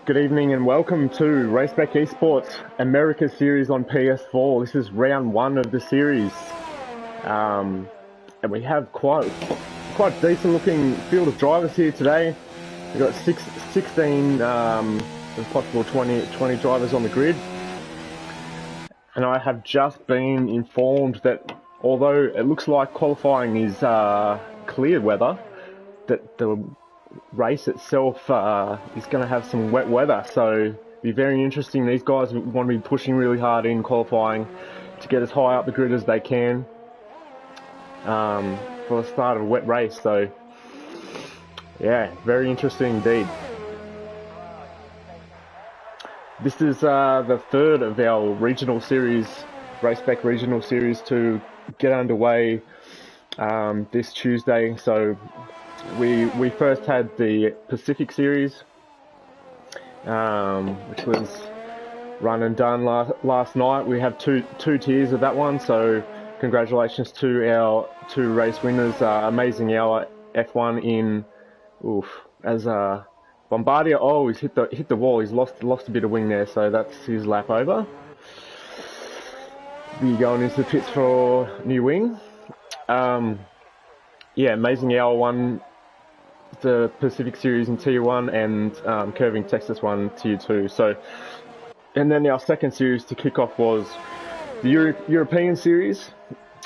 Good evening and welcome to Race Spec Esports America series on PS4. This is round one of the series, and we have quite decent looking field of drivers here today. We've got 16, there's possible 20 drivers on the grid, and I have just been informed that although it looks like qualifying is clear weather, that the race itself is going to have some wet weather, so it'll be very interesting. These guys want to be pushing really hard in qualifying to get as high up the grid as they can for the start of a wet race. So yeah, very interesting indeed. This is the third of our regional series, Race Spec regional series, to get underway this Tuesday. So we first had the Pacific Series, which was run and done last night. We have two tiers of that one, so congratulations to our two race winners. Amazing Hour F1 in as Bombardier. Oh, he's hit the wall. He's lost a bit of wing there, so that's his lap over. We're going into the pits for new wing. Yeah, Amazing Hour won the Pacific Series in Tier 1 and Curving Texas won Tier 2. So, and then our second series to kick off was the European Series.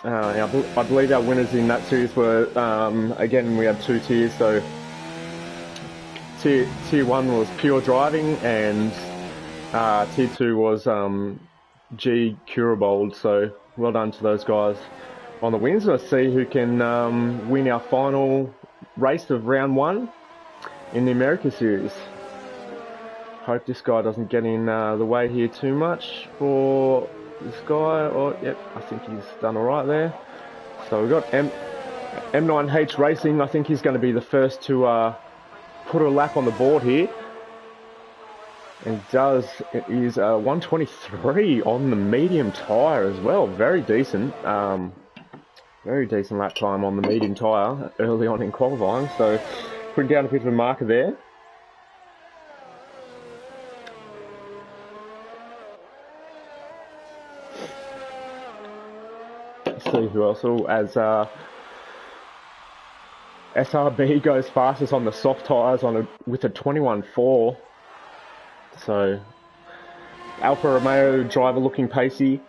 I believe our winners in that series were, again, we had two tiers. So Tier 1 was pure driving and Tier 2 was G Curabold. So well done to those guys on the wins. Let's see who can win our final race of round one in the America series. Hope this guy doesn't get in the way here too much for this guy. Oh, yep, I think he's done alright there. So we've got M9H Racing. I think he's going to be the first to put a lap on the board here. And it is 123 on the medium tyre as well. Very decent. Very decent lap time on the medium tyre early on in qualifying, so putting down a bit of a marker there. Let's see who else. As SRB goes fastest on the soft tyres with a 21.4. So Alfa Romeo driver looking pacey.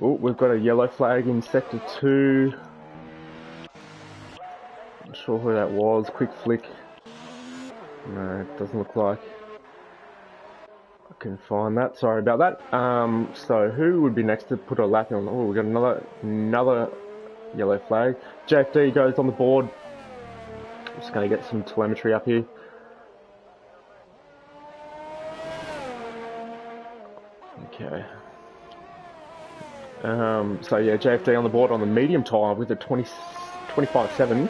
Oh, we've got a yellow flag in Sector 2. Not sure who that was. Quick flick. No, it doesn't look like I can find that. Sorry about that. So who would be next to put a lap on? Oh, we've got another yellow flag. JFD goes on the board. I'm just going to get some telemetry up here. Okay. So yeah, JFD on the board on the medium tyre with a 25.7.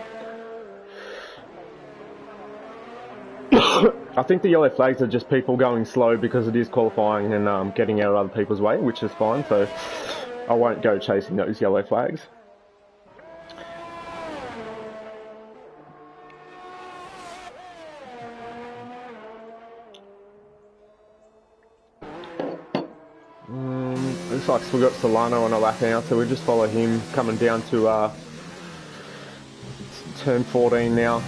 I think the yellow flags are just people going slow because it is qualifying and getting out of other people's way, which is fine. So I won't go chasing those yellow flags. Looks like we've got Solano on a lap now, so we'll just follow him coming down to turn 14 now.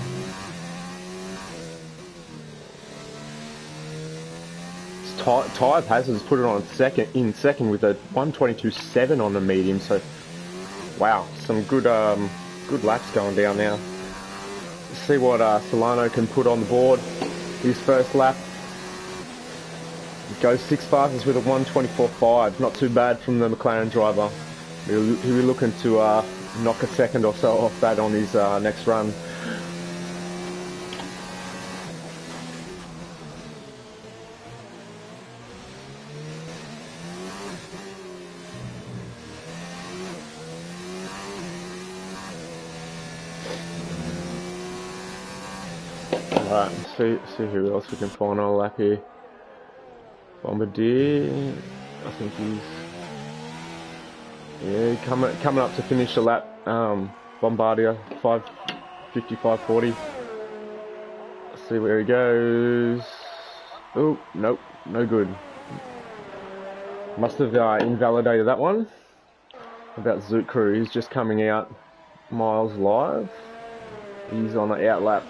Tyre Hazards put it on second with a 122.7 on the medium, so wow, some good laps going down now. Let's see what Solano can put on the board. His first lap. Goes six fastest with a 124.5. Not too bad from the McLaren driver. He'll be looking to knock a second or so off that on his next run. Alright, see who else we can find on a lap here. Bombardier, I think he's coming up to finish the lap. Bombardier 5:55.40. See where he goes. Oh, nope, no good. Must have invalidated that one. About Zoot Crew, he's just coming out miles live. He's on an out lap.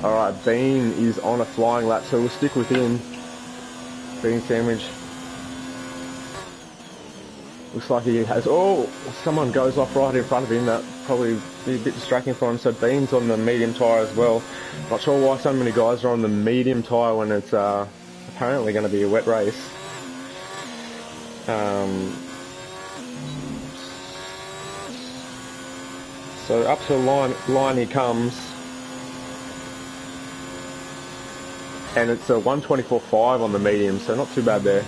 Alright, Bean is on a flying lap, so we'll stick with him. Bean Sandwich. Looks like he has... Oh! Someone goes off right in front of him. That probably be a bit distracting for him. So Bean's on the medium tyre as well. Not sure why so many guys are on the medium tyre when it's apparently going to be a wet race. So up to the line he comes. And it's a 1:24.5 on the medium, so not too bad there.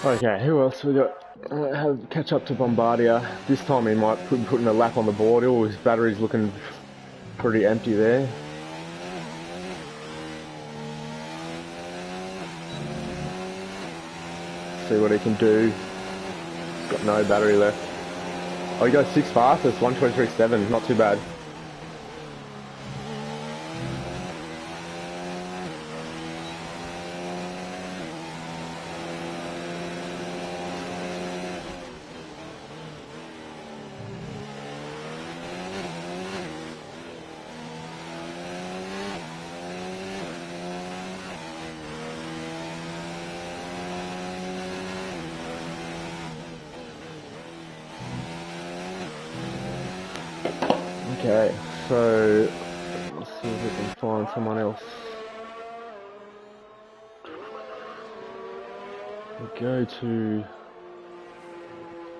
Okay, who else we got? Have catch up to Bombardier. This time he might putting a lap on the board. Oh, his battery's looking pretty empty there. See what he can do. He's got no battery left. Oh, he goes 6 fastest, 1:23.7. Not too bad. Okay, so let's see if we can find someone else. We go to...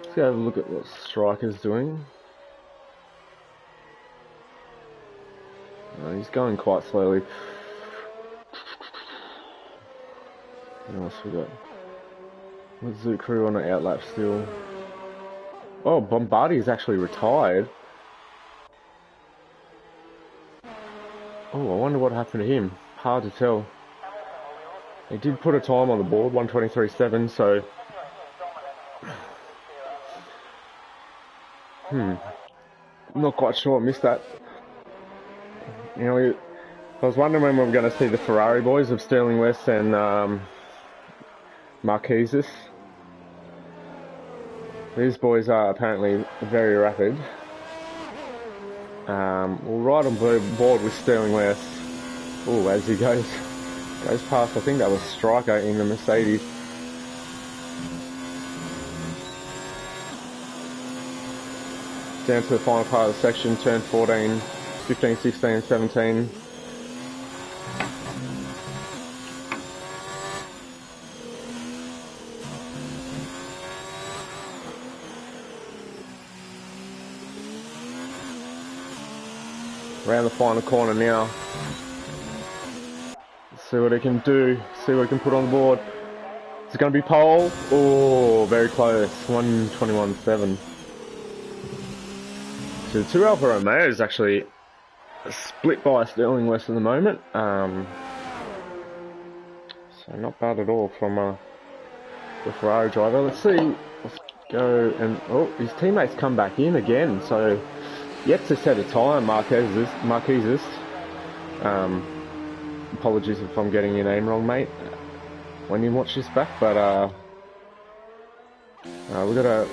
Let's have a look at what Striker's doing. He's going quite slowly. What else we got? With Zoot Crew on an outlap still. Oh, Bombardier's actually retired. Oh, I wonder what happened to him. Hard to tell. He did put a time on the board, 1:23.7, so... I'm not quite sure, I missed that. You know, I was wondering when we were going to see the Ferrari boys of Sterling West and Marquezes. These boys are apparently very rapid. We'll ride on board with Sterling West. Oh, as he goes past, I think that was Striker in the Mercedes. Down to the final part of the section, turn 14, 15, 16, 17. Around the final corner now. See what he can do. See what he can put on the board. Is it going to be pole? Oh, very close. 1:21.7. So the two Alfa Romeos actually split by Sterling West at the moment. So not bad at all from the Ferrari driver. Let's see. Let's go and oh, his teammates come back in again. So yet to set a time, Marquezes. Apologies if I'm getting your name wrong, mate, when you watch this back, but we've got a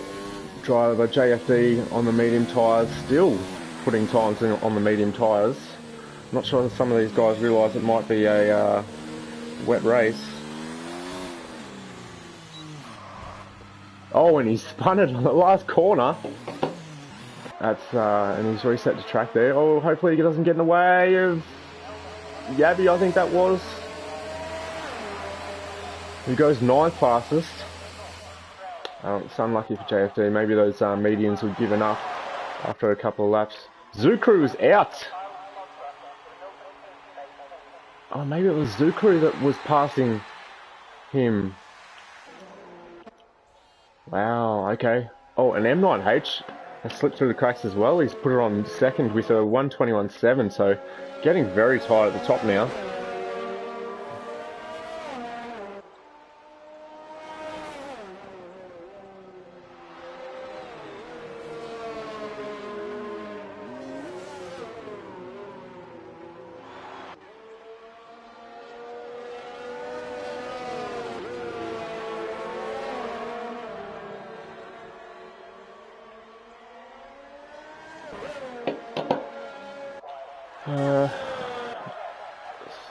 driver, JFD, on the medium tyres, still putting times in on the medium tyres. Not sure if some of these guys realise it might be a wet race. Oh, and he's spun it on the last corner. That's and he's reset the track there. Oh, hopefully he doesn't get in the way of Yabby, I think that was. He goes 9th fastest. It's unlucky for JFD. Maybe those medians would give enough after a couple of laps. Zoot Crew is out. Oh, maybe it was Zoot Crew that was passing him. Wow, okay. Oh, an M9H has slipped through the cracks as well. He's put it on second with a 1:21.7, so getting very tight at the top now.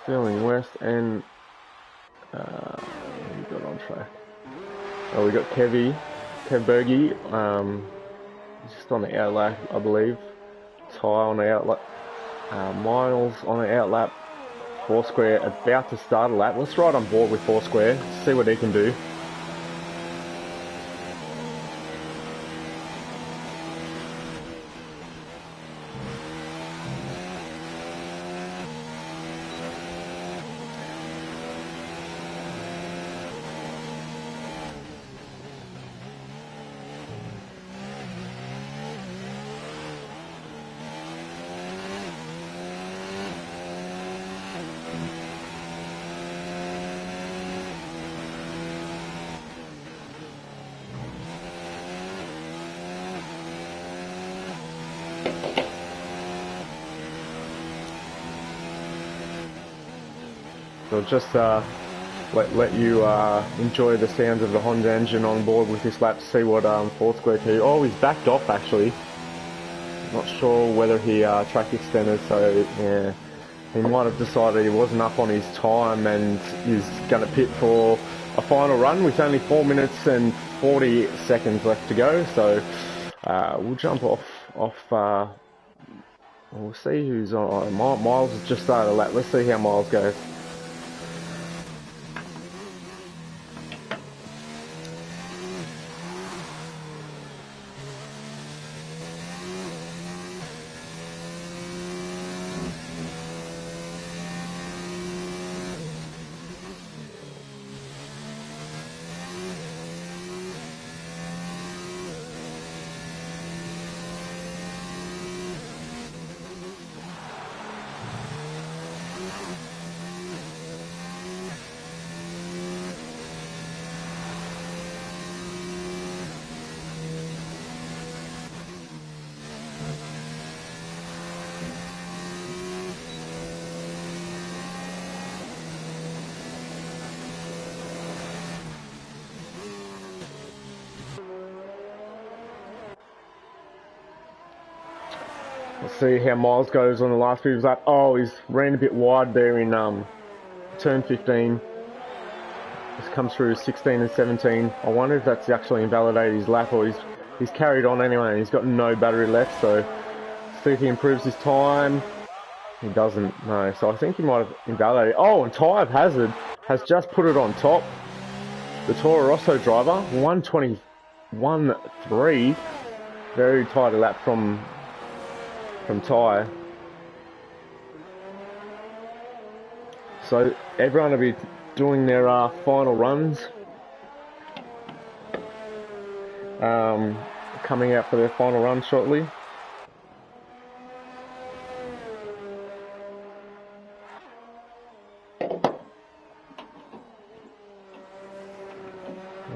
Sterling West and we got on track. Oh, we got Kev Bergie, just on the outlap, I believe. Ty on the outlap. Miles on the outlap. Foursquare about to start a lap. Let's ride on board with Foursquare, see what he can do. So just let you enjoy the sounds of the Honda engine on board with this lap to see what Foursquare can do. Oh, he's backed off actually. Not sure whether he track extended, so yeah, he might have decided he wasn't up on his time and is going to pit for a final run with only 4 minutes and 40 seconds left to go. So we'll jump off. We'll see who's on. Miles has just started a lap. Let's see how Miles goes. Let's see how Miles goes on the last few lap. Oh, he's ran a bit wide there in turn 15. He's come through 16 and 17. I wonder if that's actually invalidated his lap or he's carried on anyway and he's got no battery left. So see if he improves his time. He doesn't, no. So I think he might have invalidated. Oh, and Ty Hazard has just put it on top. The Toro Rosso driver, 1:21.3. Very tight a lap from Ty. So everyone will be doing their final runs. Coming out for their final run shortly. I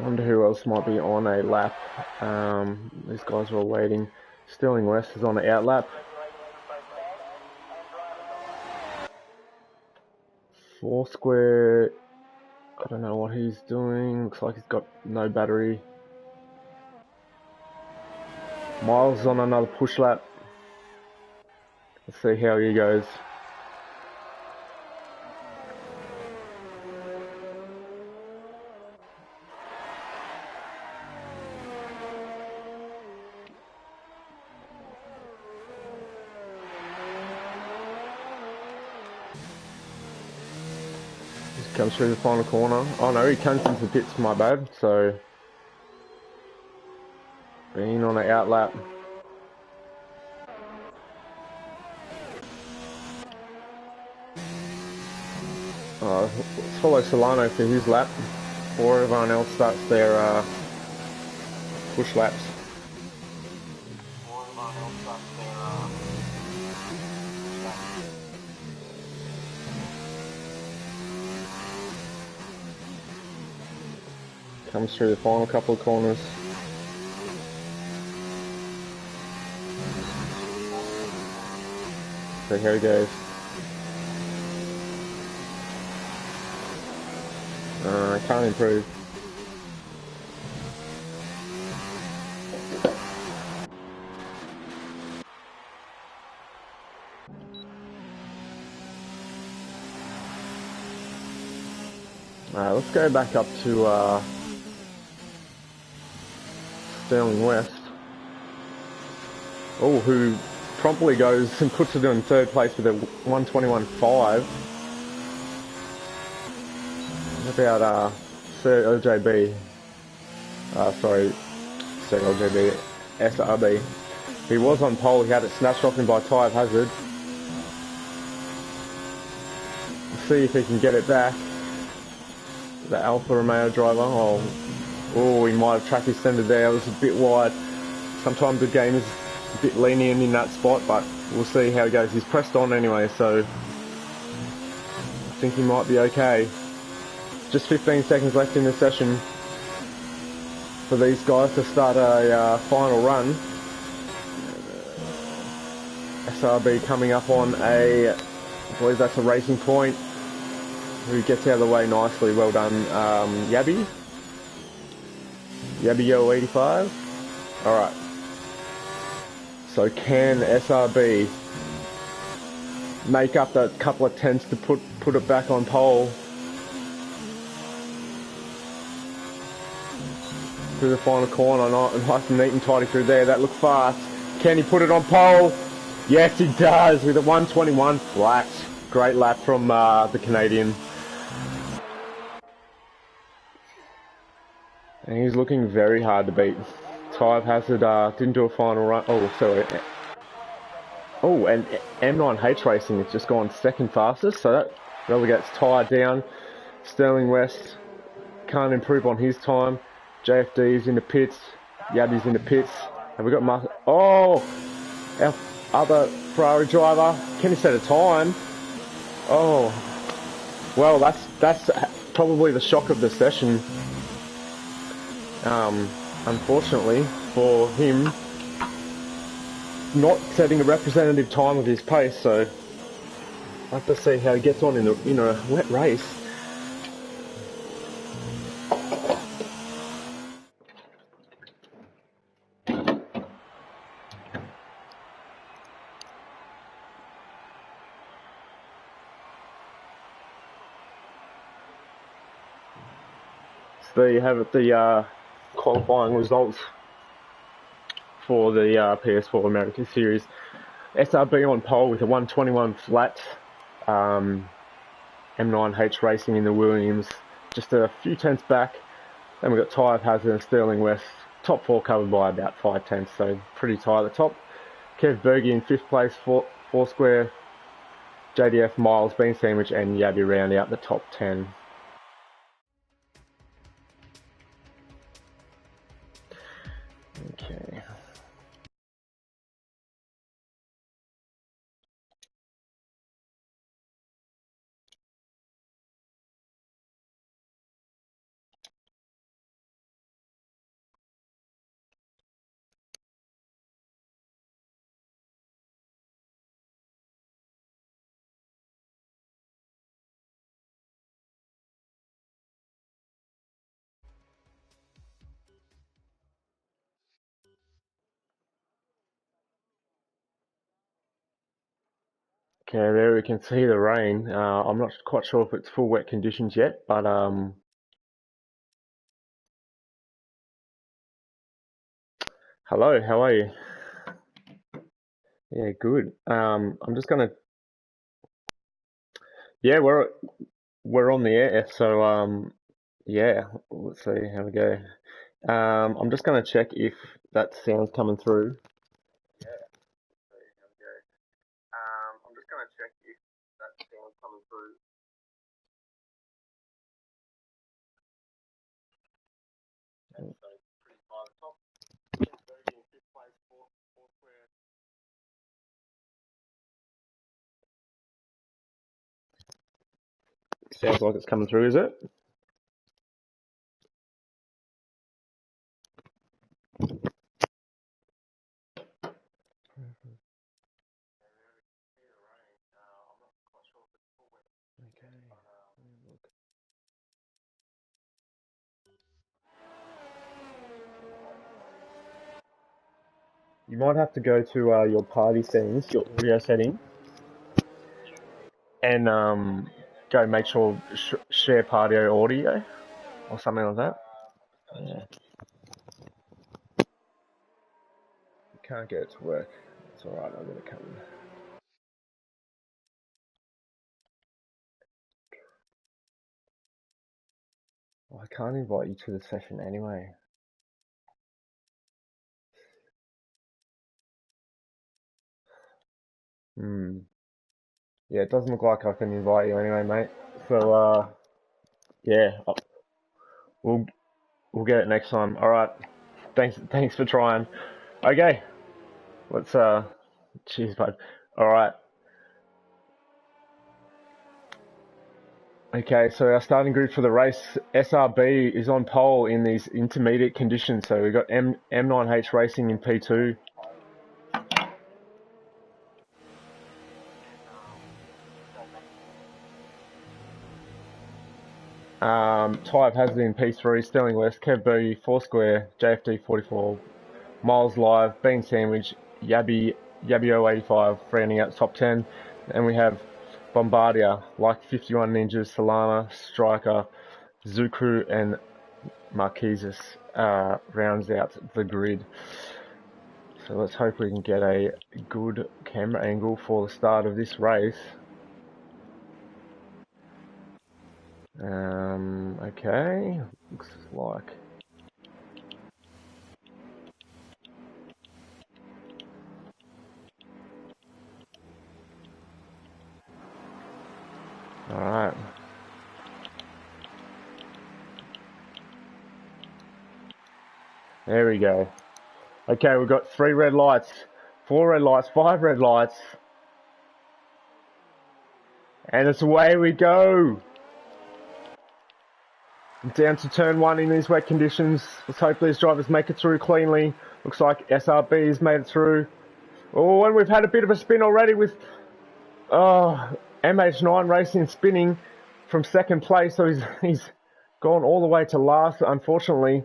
wonder who else might be on a lap. These guys are all waiting. Sterling West is on the out lap. Foursquare, I don't know what he's doing. Looks like he's got no battery. Miles is on another push lap. Let's see how he goes. Comes through the final corner. Oh no, he comes into the pits, my bad. So, being on the out lap. Let's follow Solano for his lap before everyone else starts their push laps. Comes through the final couple of corners. So here he goes. Can't improve. Let's go back up to Sterling West. Oh, who promptly goes and puts it in third place with a 121.5. What about Sir LJB? Sorry, Sir LJB, SRB. He was on pole, he had it snatched off him by Tyre Hazard. Let's see if he can get it back. The Alfa Romeo driver. Oh, he might have track extended there. It was a bit wide. Sometimes the game is a bit lenient in that spot, but we'll see how it goes. He's pressed on anyway, so I think he might be okay. Just 15 seconds left in the session for these guys to start a final run. SRB coming up on I believe that's a racing point, who gets out of the way nicely. Well done, Yabby. Yabby Yo 85. Alright. So can SRB make up that couple of tenths to put it back on pole? Through the final corner, nice and neat and tidy through there. That looked fast. Can he put it on pole? Yes, he does, with a 121 flat. Great lap from the Canadian. And he's looking very hard to beat. Tyre Hazard didn't do a final run. Oh, sorry. Oh, and M9H Racing has just gone second fastest, so that relegates Tyre down. Sterling West can't improve on his time. JFD's in the pits. Yabby's in the pits. Have we got Oh! Our other Ferrari driver. Can he set a time? Oh. Well, that's probably the shock of the session. Unfortunately for him, not setting a representative time with his pace, so I'll have to see how he gets on in a wet race. So there you have it, the qualifying results for the PS4 American Series. SRB on pole with a 121 flat. M9H Racing in the Williams, just a few tenths back. Then we've got Tyre Hazard and Sterling West. Top four covered by about 5 tenths, so pretty tight at the top. Kev Berge in 5th place, Foursquare, JDF, Miles, Bean Sandwich, and Yabby round out the top 10. Okay. Okay, there we can see the rain. I'm not quite sure if it's full wet conditions yet, but hello, how are you? Yeah, good. I'm just gonna, yeah, we're on the air, so yeah, let's see how we go. I'm just gonna check if that sound's coming through. I'm just gonna check if that sound's coming through. Sounds like it's coming through, is it? You might have to go to your party settings, your audio setting, and go make sure share party audio or something like that. Yeah. You can't get it to work. It's alright, I'm gonna come in. Well, I can't invite you to the session anyway. Yeah, it doesn't look like I can invite you anyway, mate. So, yeah, we'll get it next time. All right. Thanks for trying. Okay, let's cheers, bud. All right. Okay, so our starting group for the race, SRB is on pole in these intermediate conditions. So we've got M9H Racing in P2. Type Hazard in P3, Sterling West, Kev Bergy, Foursquare, JFD 44, Miles Live, Bean Sandwich, Yabby 085 rounding out the top 10. And we have Bombardier, like 51 Ninjas, Solana, Striker, Zukru, and Marquesas rounds out the grid. So let's hope we can get a good camera angle for the start of this race. Okay, looks like alright. There we go. Okay, we've got 3 red lights, 4 red lights, 5 red lights. And it's away we go. Down to turn 1 in these wet conditions. Let's hope these drivers make it through cleanly. Looks like SRB's made it through. Oh, and we've had a bit of a spin already with MH9 Racing spinning from second place. So he's gone all the way to last, unfortunately.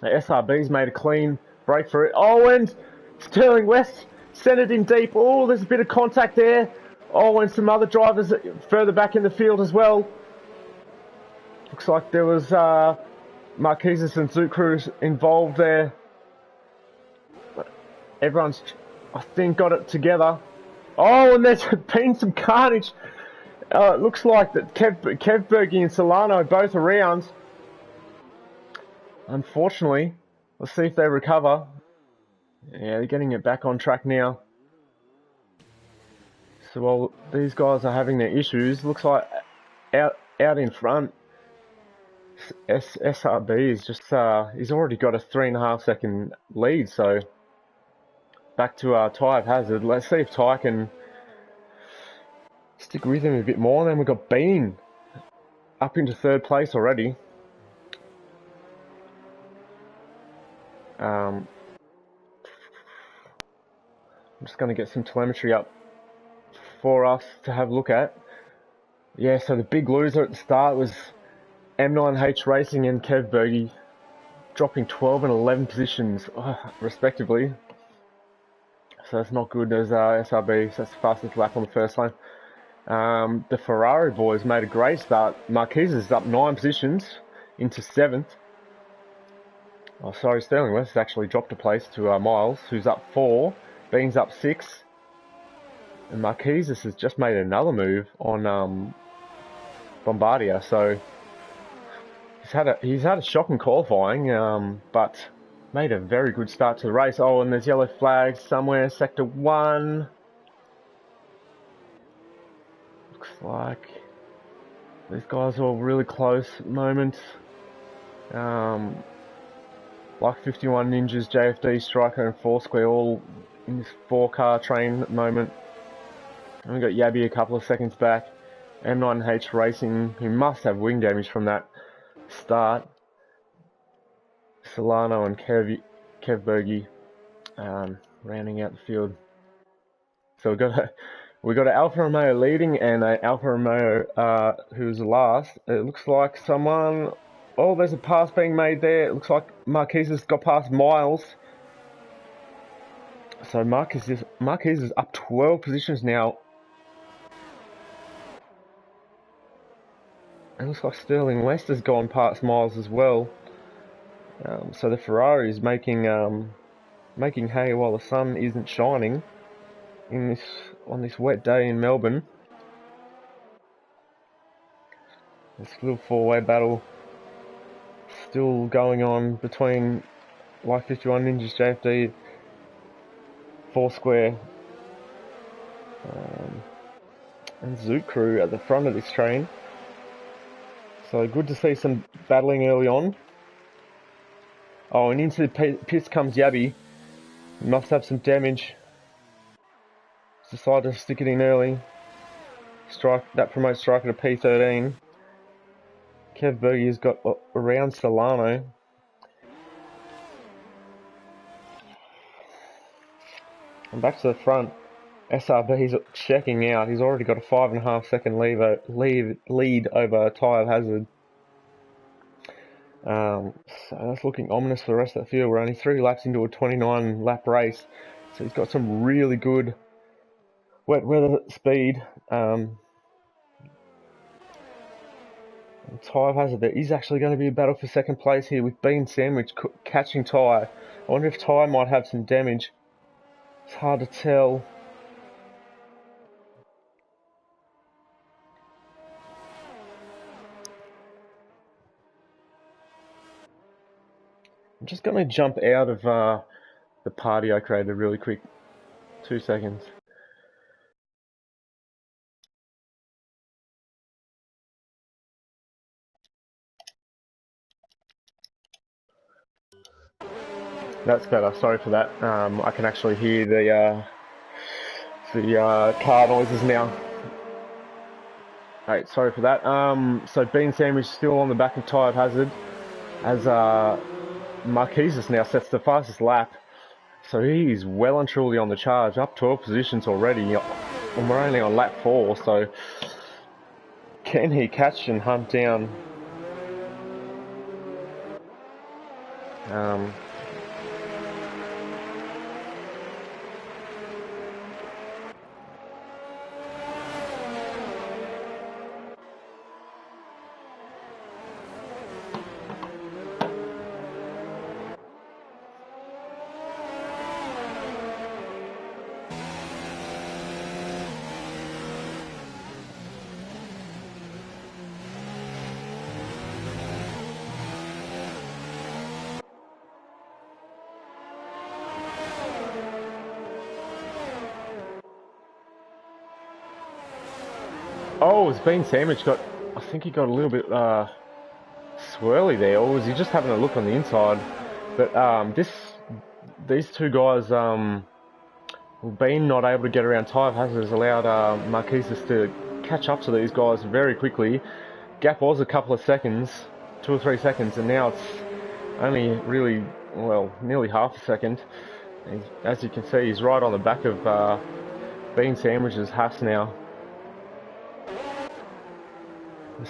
The SRB's made a clean break for it. Oh, and Sterling West sent it in deep. Oh, there's a bit of contact there. Oh, and some other drivers further back in the field as well. Looks like there was Marquesas and Zukru involved there. Everyone's, I think, got it together. Oh, and there's been some carnage. It looks like that Kev Bergy and Solano both around. Unfortunately, let's see if they recover. Yeah, they're getting it back on track now. So while these guys are having their issues, looks like out in front, SRB is just he's already got a 3.5 second lead. So back to Ty Hazard. Let's see if Ty can stick with him a bit more. And then we've got Bean up into 3rd place already. I'm just going to get some telemetry up for us to have a look at. Yeah, so the big loser at the start was M9H Racing and Kev Bergy, dropping 12 and 11 positions respectively. So that's not good as SRB. So that's the fastest lap on the first lane. The Ferrari boys made a great start. Marquesas is up 9 positions into 7th. Oh, sorry, Sterling West has actually dropped a place to Miles, who's up 4. Bean's up 6. And Marquesas has just made another move on Bombardier. So he's had a shocking qualifying, but made a very good start to the race. Oh, and there's yellow flags somewhere, sector 1. Looks like these guys are all really close at the moment. Like 51 Ninjas, JFD, Striker, and Foursquare all in this 4-car train at the moment. And we've got Yabby a couple of seconds back. M9H Racing, who must have wing damage from that start. Solano and Kev Berge rounding out the field. So we got an Alfa Romeo leading and an Alfa Romeo who's last. It looks like someone. Oh, there's a pass being made there. It looks like Marquez has got past Miles. So Marquez is up 12 positions now. It looks like Sterling West has gone past Miles as well. So the Ferrari is making hay while the sun isn't shining on this wet day in Melbourne. This little four-way battle still going on between Like 51 Ninjas JFD, Foursquare, and Zoot Crew at the front of this train. So good to see some battling early on. Oh, and into the pits comes Yabby. Must have some damage. Decided to stick it in early. That promotes striker to P13. Kev Berge's got around Solano. And back to the front. SRB's checking out. He's already got a 5.5 second lead over Tyre Hazard. So that's looking ominous for the rest of the field. We're only 3 laps into a 29 lap race. So he's got some really good wet weather speed. Tyre Hazard, there is actually going to be a battle for second place here with Bean Sandwich catching Tyre. I wonder if Tyre might have some damage. It's hard to tell. I'm just going to jump out of the party I created really quick. 2 seconds. That's better. Sorry for that. I can actually hear the car noises now. Alright, sorry for that. So Bean Sandwich still on the back of Tyre Hazard as Marquez now sets the fastest lap. So he is well and truly on the charge, up 12 positions already, and we're only on lap 4, so can he catch and hunt down Oh, has Bean Sandwich got... I think he got a little bit swirly there, or was he just having a look on the inside? But these two guys, Bean not able to get around Tyre Hazard has allowed Marquez to catch up to these guys very quickly. Gap was a couple of seconds, 2 or 3 seconds, and now it's only really, well, nearly half a second. And as you can see, he's right on the back of Bean Sandwich's Haas now.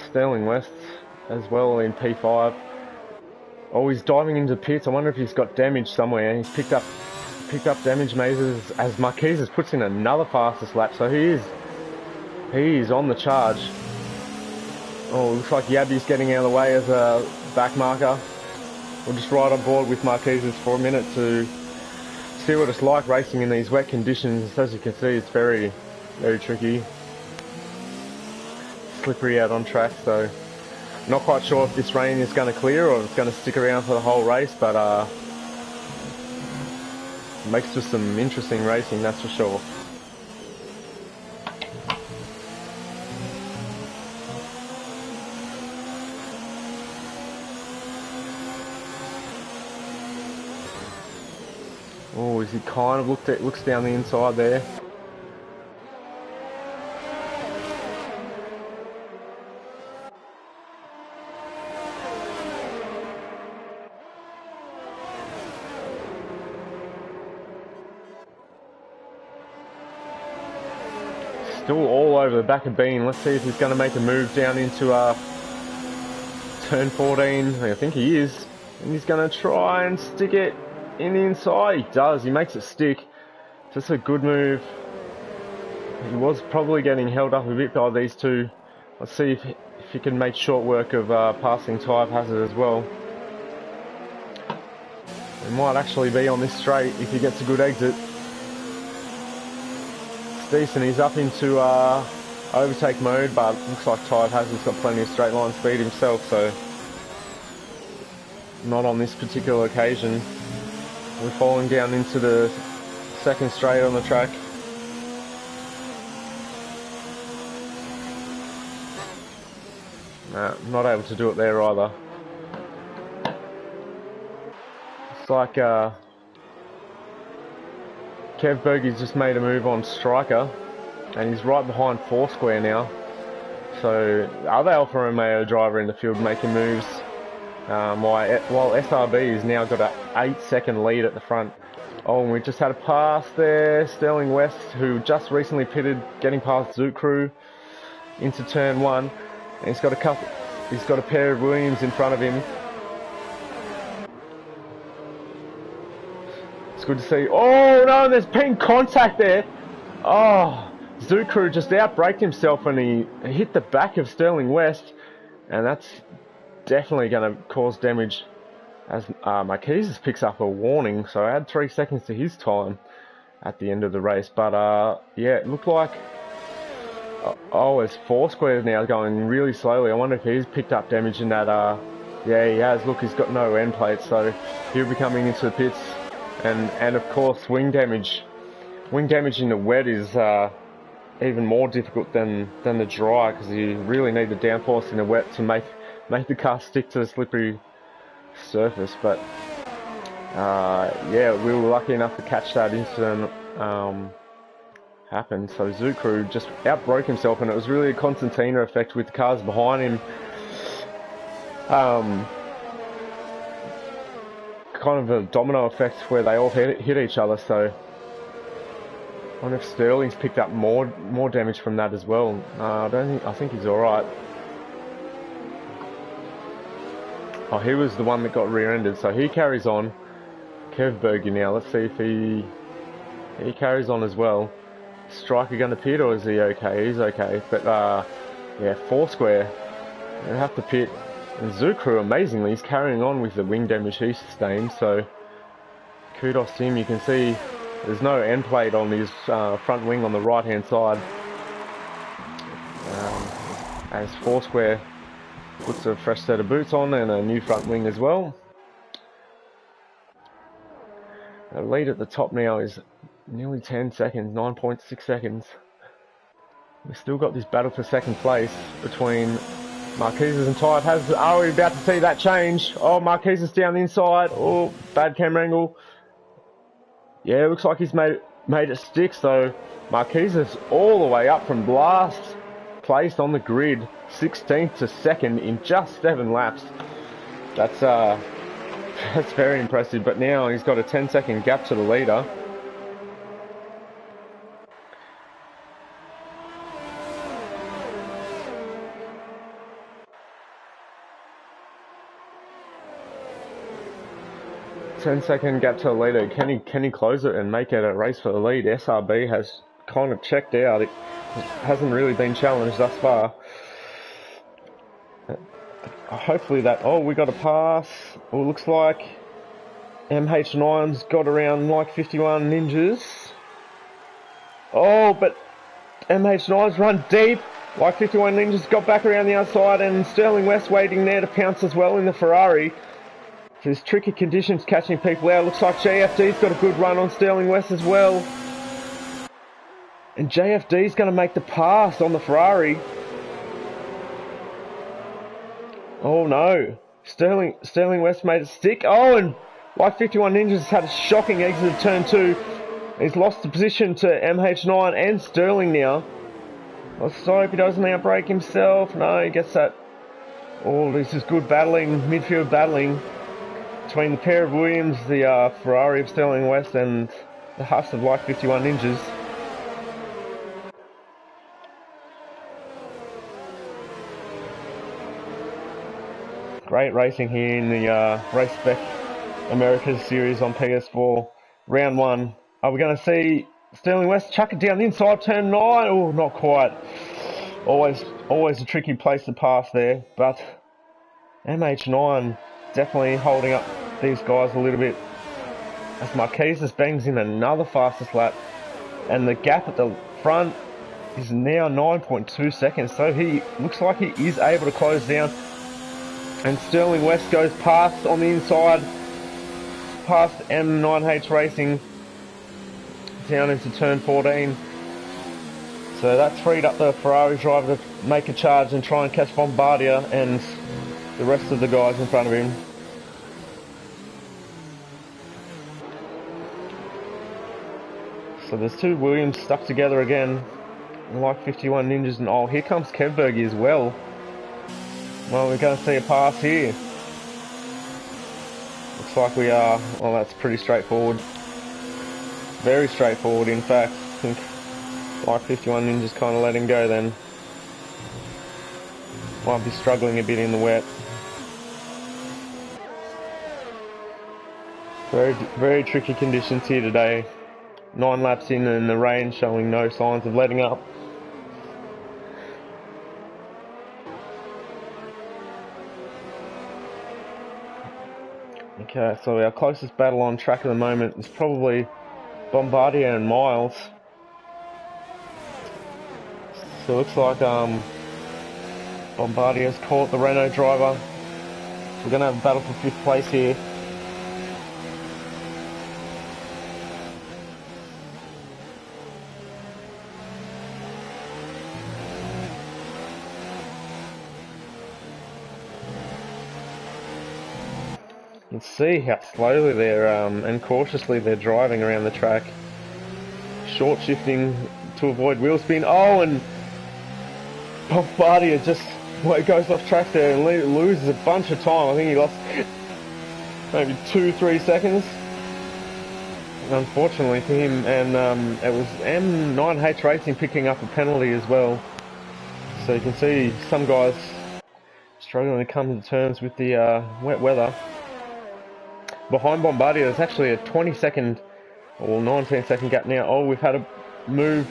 Sterling West as well in P5. Oh, he's diving into pits. I wonder if he's got damage somewhere. He's picked up damage maybe as Marquez puts in another fastest lap. So he is on the charge. Oh, looks like Yabby's getting out of the way as a back marker. We'll just ride on board with Marquez for a minute to see what it's like racing in these wet conditions. As you can see, it's very, very tricky. Slippery out on track, so not quite sure if this rain is going to clear or if it's going to stick around for the whole race, but makes for some interesting racing, that's for sure. Oh, is he kind of looks down the inside there? still all over the back of Bean. Let's see if he's going to make a move down into turn 14. I think he is. And he's going to try and stick it in the inside. He does. He makes it stick. Just a good move. He was probably getting held up a bit by these two. Let's see if he can make short work of passing Tyre Hazard as well. It might actually be on this straight if he gets a good exit. It's decent. He's up into overtake mode, but looks like Tyre Hazard's got plenty of straight line speed himself, so not on this particular occasion. We're falling down into the second straight on the track. Not able to do it there either. It's like Kev Bergey's just made a move on Striker, and he's right behind Foursquare now. So the other Alfa Romeo driver in the field making moves, while SRB has now got an 8-second lead at the front. Oh, and we just had a pass there. Sterling West, who just recently pitted, getting past Zoot Crew into turn 1. And he's got a pair of Williams in front of him. It's good to see. Oh no, there's been contact there. Oh, Zoot Crew just outbraked himself when he hit the back of Sterling West, and that's definitely going to cause damage. As Marquez picks up a warning, so I had 3 seconds to his time at the end of the race. But yeah, it looked like it's Foursquare now going really slowly. I wonder if he's picked up damage in that. Yeah, he has. Look, he's got no end plate, so he'll be coming into the pits. And of course, wing damage. Wing damage in the wet is even more difficult than the dry, because you really need the downforce in the wet to make the car stick to the slippery surface. But yeah, we were lucky enough to catch that incident happen. So Zoot Crew just outbroke himself, and it was really a Constantina effect with the cars behind him. Kind of a domino effect where they all hit each other. So I wonder if Sterling's picked up more damage from that as well. I think he's all right. Oh, he was the one that got rear-ended, so he carries on. Kev Berger now. Let's see if he carries on as well. Striker going to pit, or is he okay? He's okay. But yeah, Foursquare, they have to pit. And Zoot Crew, amazingly, he's carrying on with the wing damage he sustained, so kudos to him. You can see there's no end plate on his front wing on the right hand side, as Foursquare puts a fresh set of boots on and a new front wing as well. The lead at the top now is nearly 10 seconds, 9.6 seconds. We've still got this battle for second place between Marquez and Tyre Hazard. Are we about to see that change? Oh, Marquez is down the inside. Oh, bad camera angle. Yeah, it looks like he's made it stick. So Marquez is all the way up from last place on the grid, 16th to 2nd in just 7 laps. That's very impressive. But now he's got a 10-second gap to the leader. Ten-second gap to the leader. Can he close it and make it a race for the lead? SRB has kind of checked out. It hasn't really been challenged thus far. Hopefully that... Oh, we got a pass. Oh, looks like MH9's got around like 51 ninjas. Oh, but MH9's run deep. Like 51 ninjas got back around the outside, and Sterling West waiting there to pounce as well in the Ferrari. There's tricky conditions catching people out. Looks like JFD's got a good run on Sterling West as well. And JFD's going to make the pass on the Ferrari. Oh no. Sterling West made it stick. Oh, and like 51 Ninjas has had a shocking exit of turn 2. He's lost the position to MH9 and Sterling now. Let's hope he doesn't outbreak himself. No, he gets that. Oh, this is good battling, midfield battling between the pair of Williams, the Ferrari of Sterling West, and the Huss of like 51 Ninjas. Great racing here in the Race Spec Americas series on PS4. Round 1. Are we going to see Sterling West chuck it down the inside, turn 9? Oh, not quite. Always a tricky place to pass there, but MH9 definitely holding up these guys a little bit. As Marquez bangs in another fastest lap, and the gap at the front is now 9.2 seconds, so he looks like he is able to close down. And Sterling West goes past on the inside, past M9H Racing, down into turn 14. So that's freed up the Ferrari driver to make a charge and try and catch Bombardier and the rest of the guys in front of him. So there's two Williams stuck together again, like 51 Ninjas, and oh, here comes Kevbergy as well. Well, we're going to see a pass here. Looks like we are. Well, that's pretty straightforward. Very straightforward, in fact. I think like 51 Ninjas kind of letting go then. Might be struggling a bit in the wet. Very tricky conditions here today. 9 laps in and the rain showing no signs of letting up. Okay, so our closest battle on track at the moment is probably Bombardier and Miles. So it looks like Bombardier's caught the Renault driver. We're going to have a battle for 5th place here. You can see how slowly they're and cautiously they're driving around the track. Short shifting to avoid wheel spin. Oh, and Bombardier just goes off track there and loses a bunch of time. I think he lost maybe 2-3 seconds. Unfortunately for him, and it was M9H Racing picking up a penalty as well. So you can see some guys struggling to come to terms with the wet weather. Behind Bombardier, there's actually a 20-second or 19-second gap now. Oh, we've had a move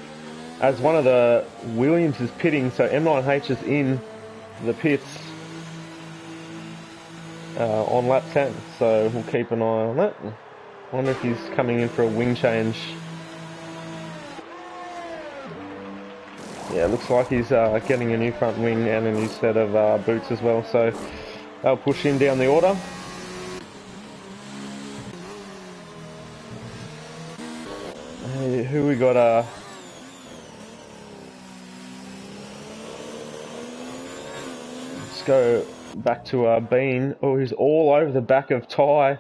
as one of the Williams is pitting, so M9H is in the pits on lap 10. So we'll keep an eye on that. I wonder if he's coming in for a wing change. Yeah, looks like he's getting a new front wing and a new set of boots as well. So they'll push him down the order. Who we got? Let's go back to Bean. Oh, he's all over the back of Ty.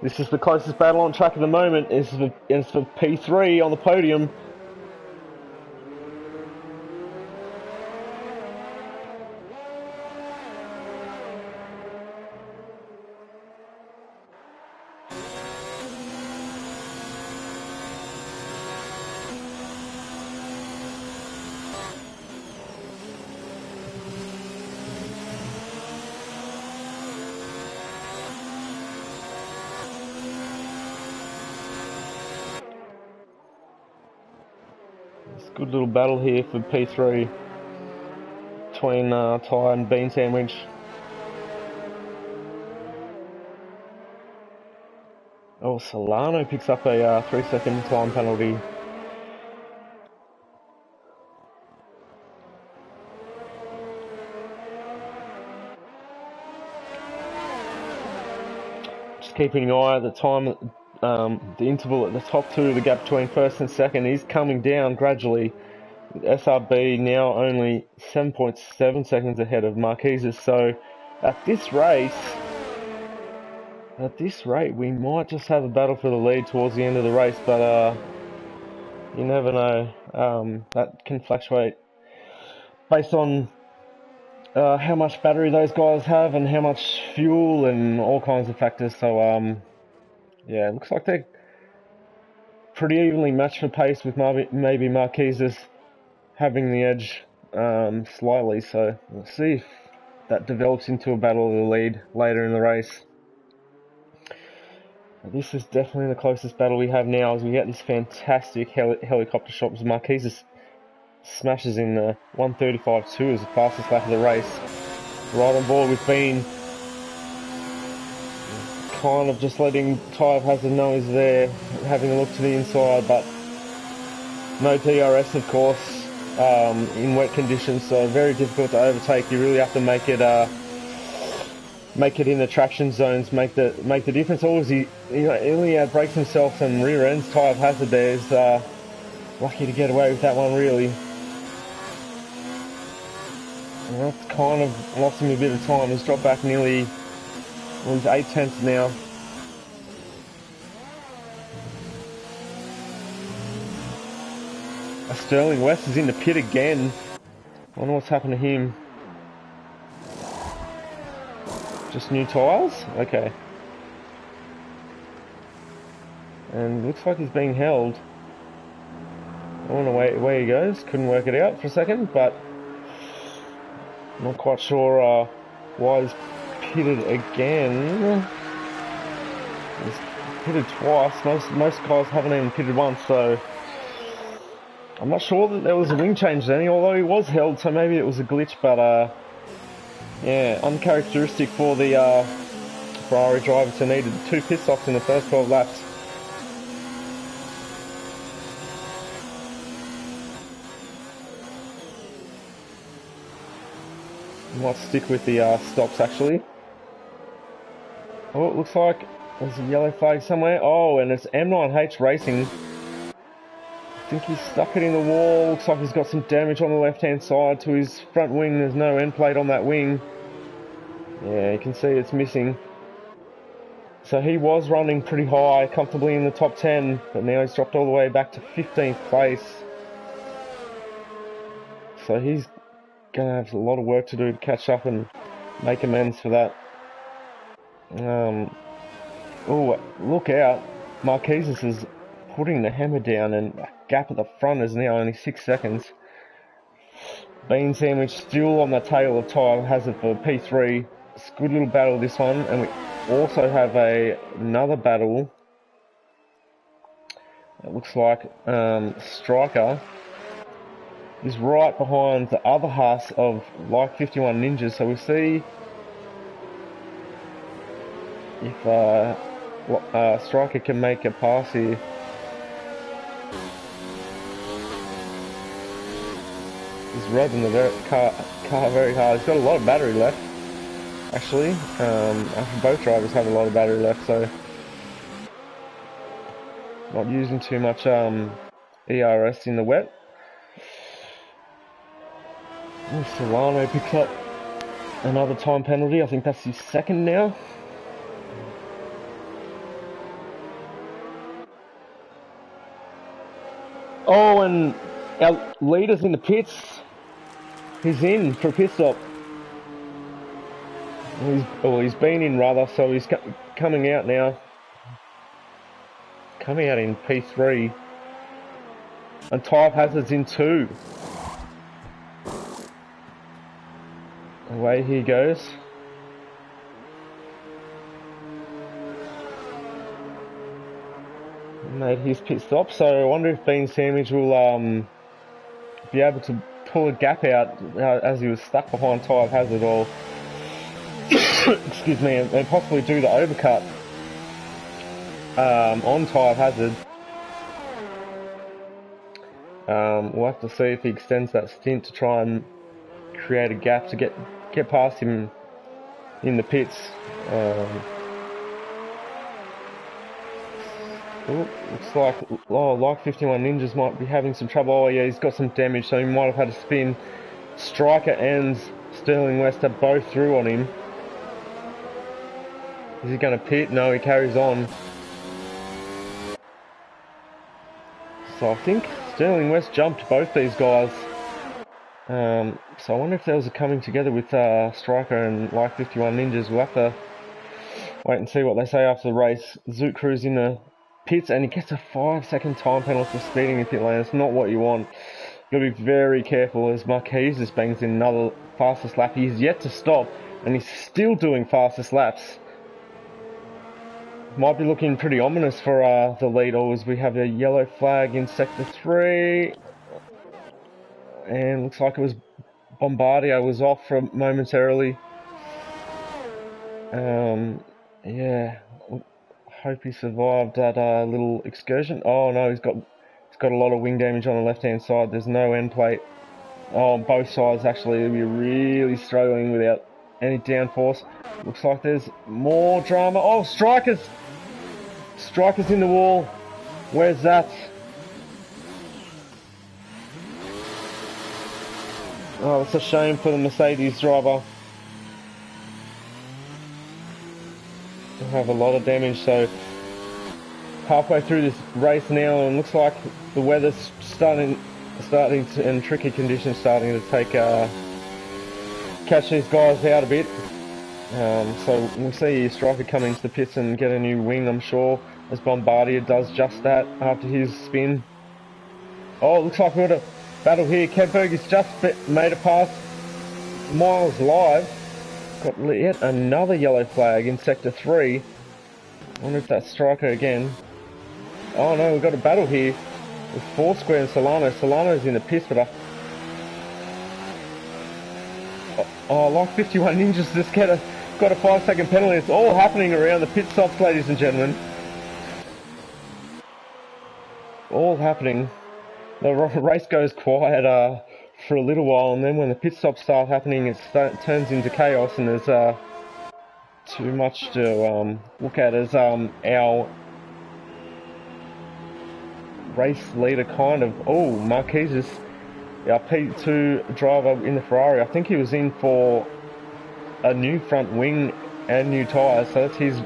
This is the closest battle on track at the moment. It's for P3 on the podium. Good little battle here for P3 between Ty and Bean Sandwich. Oh, Solano picks up a 3-second time penalty. Just keeping an eye at the time, the interval at the top two, the gap between first and second is coming down gradually. With SRB now only 7.7 seconds ahead of Marquez's. So at this rate, we might just have a battle for the lead towards the end of the race, but you never know. That can fluctuate based on how much battery those guys have and how much fuel and all kinds of factors. So yeah, it looks like they're pretty evenly matched for pace, with maybe Marquez's having the edge slightly. So we'll see that develops into a battle of the lead later in the race. This is definitely the closest battle we have now, as we get this fantastic helicopter shot. As Marquez smashes in the 1:35.2 as the fastest lap of the race. Right on board with Bean. Kind of just letting tyre hazard know he's there, having a look to the inside, but no DRS, of course, in wet conditions, so very difficult to overtake. You really have to make it in the traction zones, make the difference. Always he only breaks himself and rear ends tyre hazard there. Is lucky to get away with that one, really. And that's kind of lost him a bit of time. He's dropped back nearly, well, he's 8 tenths now. Sterling West is in the pit again. I wonder what's happened to him. Just new tyres? Okay. And looks like he's being held. I don't know where he goes. Couldn't work it out for a second, but I'm not quite sure why he's pitted again. He's pitted twice. Most guys haven't even pitted once, so I'm not sure that there was a wing change then, although he was held, so maybe it was a glitch, but yeah, uncharacteristic for the Ferrari drivers who needed 2 pit stops in the first 12 laps. Might stick with the stops actually. Oh, it looks like there's a yellow flag somewhere. Oh, and it's M9H Racing. I think he's stuck it in the wall. Looks like he's got some damage on the left hand side to his front wing. There's no end plate on that wing. Yeah, you can see it's missing. So he was running pretty high, comfortably in the top 10, but now he's dropped all the way back to 15th place. So he's going to have a lot of work to do to catch up and make amends for that. Oh, look out. Marquez is putting the hammer down, and the gap at the front is now only 6 seconds. Bean Sandwich still on the tail of tyre hazard for P3. It's a good little battle, this one. And we also have another battle. It looks like Striker is right behind the other half of Like 51 Ninjas. So we'll see if Striker can make a pass here. He's revving the car very hard. He's got a lot of battery left, actually. Both drivers have a lot of battery left, so not using too much ERS in the wet. Solano picks up another time penalty. I think that's his second now. Oh, and our leader's in the pits. He's in for a pit stop. He's been in rather, so he's coming out now. Coming out in P3. And tyre hazard's in 2. Away he goes. Made his pit stop, so I wonder if Bean Sandwich will be able to pull a gap out as he was stuck behind tyre hazard, or excuse me, and possibly do the overcut on tyre hazard. We'll have to see if he extends that stint to try and create a gap to get past him in the pits. Looks like Like 51 Ninjas might be having some trouble. Oh yeah, he's got some damage, so he might have had to spin. Striker and Sterling West are both through on him. Is he going to pit? No, he carries on. So I think Sterling West jumped both these guys. So I wonder if there was a coming together with Striker and Like 51 Ninjas. We'll have to wait and see what they say after the race. Zoot Crew's in the pits, and he gets a 5-second time penalty for speeding in pit lane. It's not what you want. Got to be very careful as Marquez just bangs in another fastest lap. He's yet to stop, and he's still doing fastest laps. Might be looking pretty ominous for the leader as we have a yellow flag in sector 3. And looks like it was Bombardier was off for momentarily. Yeah, hope he survived that little excursion. Oh no, he's got a lot of wing damage on the left hand side. There's no end plate. Oh, on both sides actually, we're really struggling without any downforce. Looks like there's more drama. Oh, strikers! Strikers in the wall. Where's that? Oh, it's a shame for the Mercedes driver. We'll have a lot of damage, so halfway through this race now, and looks like the weather's starting to, and tricky conditions starting to take catch these guys out a bit. So we'll see Striker come into the pits and get a new wing, I'm sure, as Bombardier does just that after his spin. Oh, it looks like we've got a battle here. Kevberg has just made it past Miles Live. Got yet another yellow flag in sector 3. I wonder if that's Striker again. Oh no, we've got a battle here with Foursquare and Solano. Solano's in the pits, but like 51 Ninjas just got a 5-second penalty. It's all happening around the pit stops, ladies and gentlemen. All happening. The race goes quiet for a little while, and then when the pit stops start happening, it turns into chaos, and there's too much to look at as our race leader kind of... Oh, Marquez, our P2 driver in the Ferrari. I think he was in for a new front wing and new tyres, so that's his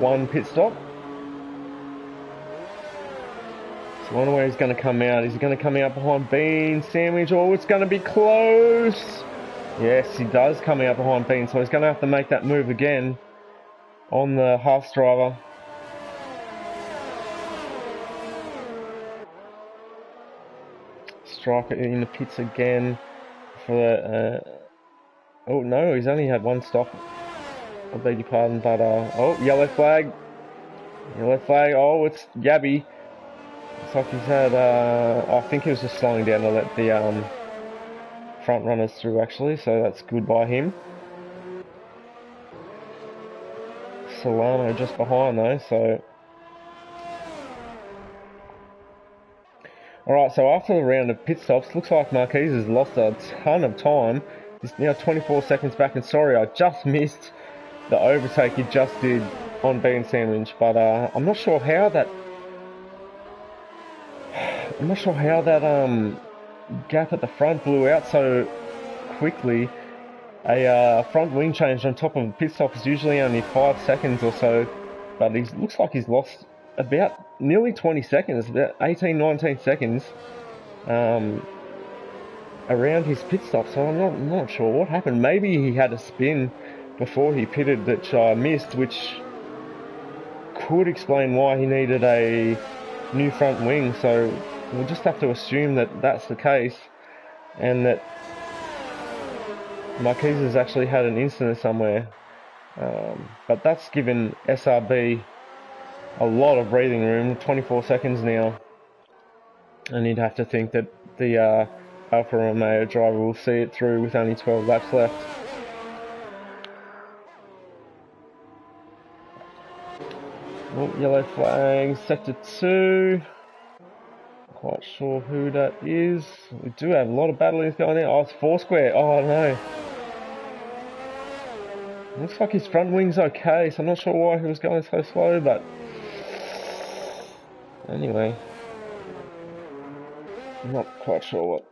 one pit stop. So I wonder where he's going to come out. Is he going to come out behind Bean Sandwich? Oh, it's going to be close. Yes, he does come out behind Bean, so he's going to have to make that move again on the Haas driver. Striker in the pits again for the... oh no, he's only had one stop. I beg your pardon, but oh, yellow flag. Yellow flag. Oh, it's Gabby. Looks like he's had... I think he was just slowing down to let the front runners through actually, so that's good by him. Solano just behind though, so... Alright, so after the round of pit stops, looks like Marquez has lost a ton of time. He's now 24 seconds back, and sorry, I just missed the overtake he just did on Bean Sandwich, but I'm not sure how that... gap at the front blew out so quickly. A front wing change on top of a pit stop is usually only 5 seconds or so, but he looks like he's lost about nearly 20 seconds, about 18-19 seconds around his pit stop, so I'm not sure what happened. Maybe he had a spin before he pitted that I missed, which could explain why he needed a new front wing, so we'll just have to assume that that's the case, and that Marquez has actually had an incident somewhere. But that's given SRB a lot of breathing room, 24 seconds now. And you'd have to think that the Alfa Romeo driver will see it through with only 12 laps left. Oh, yellow flag, sector 2. Quite sure who that is. We do have a lot of battlings going there. Oh, it's Foursquare. Oh no. Looks like his front wing's okay, so I'm not sure why he was going so slow, but anyway. I'm not quite sure what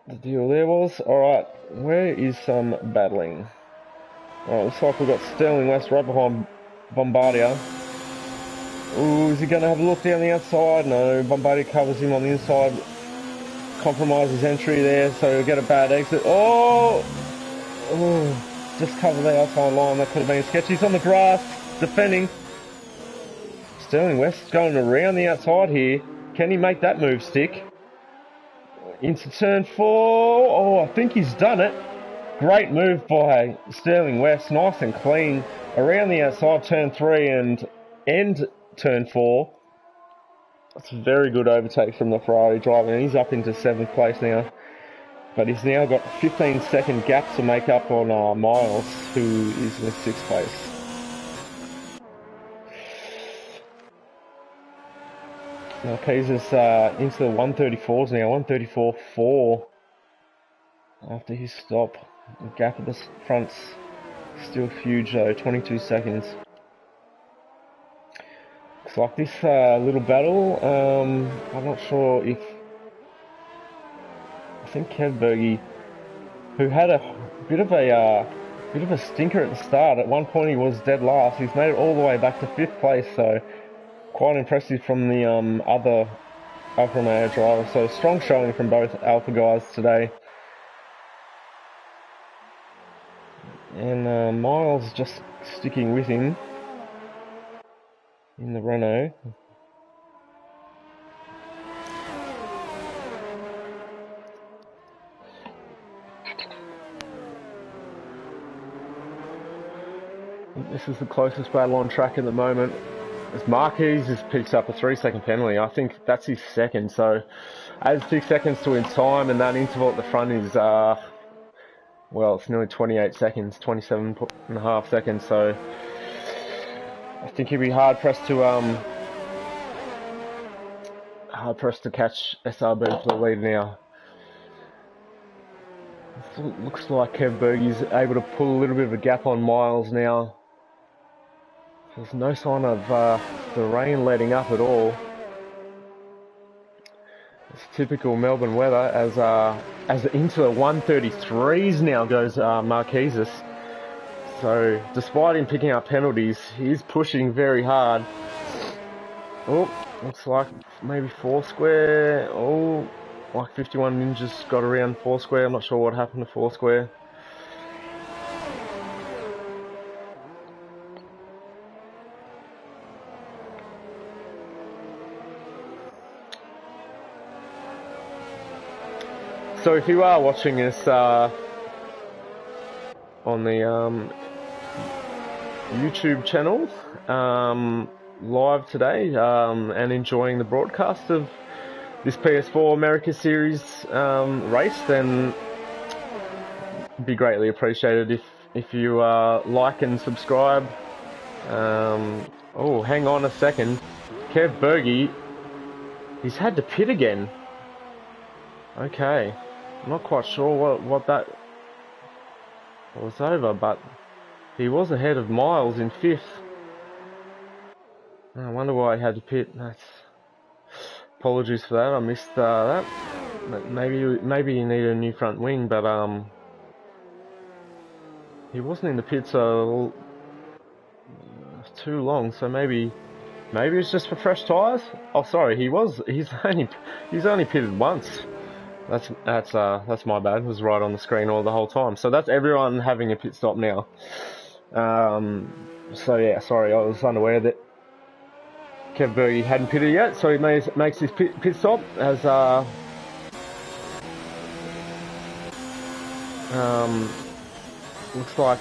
the deal there was. Alright, where is some battling? Alright, looks like we've got Sterling West right behind Bombardier. Ooh, is he going to have a look down the outside? No, Bombardier covers him on the inside. Compromises entry there, so he'll get a bad exit. Oh! Just cover the outside line. That could have been sketchy. He's on the grass, defending. Sterling West going around the outside here. Can he make that move stick? into turn 4. Oh, I think he's done it. Great move by Sterling West. Nice and clean. Around the outside, turn 3 and end turn 4. That's a very good overtake from the Ferrari driver. And he's up into 7th place now. But he's now got 15-second gap to make up on Miles, who is in 6th place. Now Peter's into the 134s now, 134.4 after his stop. The gap at the front's still huge though, 22 seconds. Looks like this little battle, I'm not sure if... I think Kev Berge, who had a bit of a stinker at the start, at one point he was dead last, he's made it all the way back to 5th place, so quite impressive from the other Alfa Romeo drivers. So strong showing from both Alfa guys today. And Miles just sticking with him in the Renault. This is the closest battle on track at the moment. As Marquez just picks up a 3-second penalty. I think that's his second, so adds 6 seconds to his time, and that interval at the front is, well, it's nearly 28 seconds, 27.5 seconds, so I think he'd be hard pressed to catch SRB for the lead now. It looks like Kev Berge's able to pull a little bit of a gap on Miles now. There's no sign of the rain letting up at all. It's typical Melbourne weather as into the 133s now goes Marquezes. So despite him picking up penalties, he's pushing very hard. Oh, looks like maybe 4 square. Oh, like 51 Ninjas got around 4 square. I'm not sure what happened to 4 square. So if you are watching this on the YouTube channel live today and enjoying the broadcast of this PS4 America Series race, then it'd be greatly appreciated if you like and subscribe. Oh, hang on a second. Kev Berge, he's had to pit again. Okay. I'm not quite sure what that was over, but he was ahead of Miles in 5th. I wonder why he had to pit. Apologies for that. I missed that. Maybe you need a new front wing, but he wasn't in the pit so too long. So maybe it's just for fresh tyres. Oh, sorry, he's only pitted once. That's my bad. It was right on the screen all the whole time. So that's everyone having a pit stop now. So yeah, sorry, I was unaware that Kev Berge hadn't pitted yet. So he makes his pit stop as looks like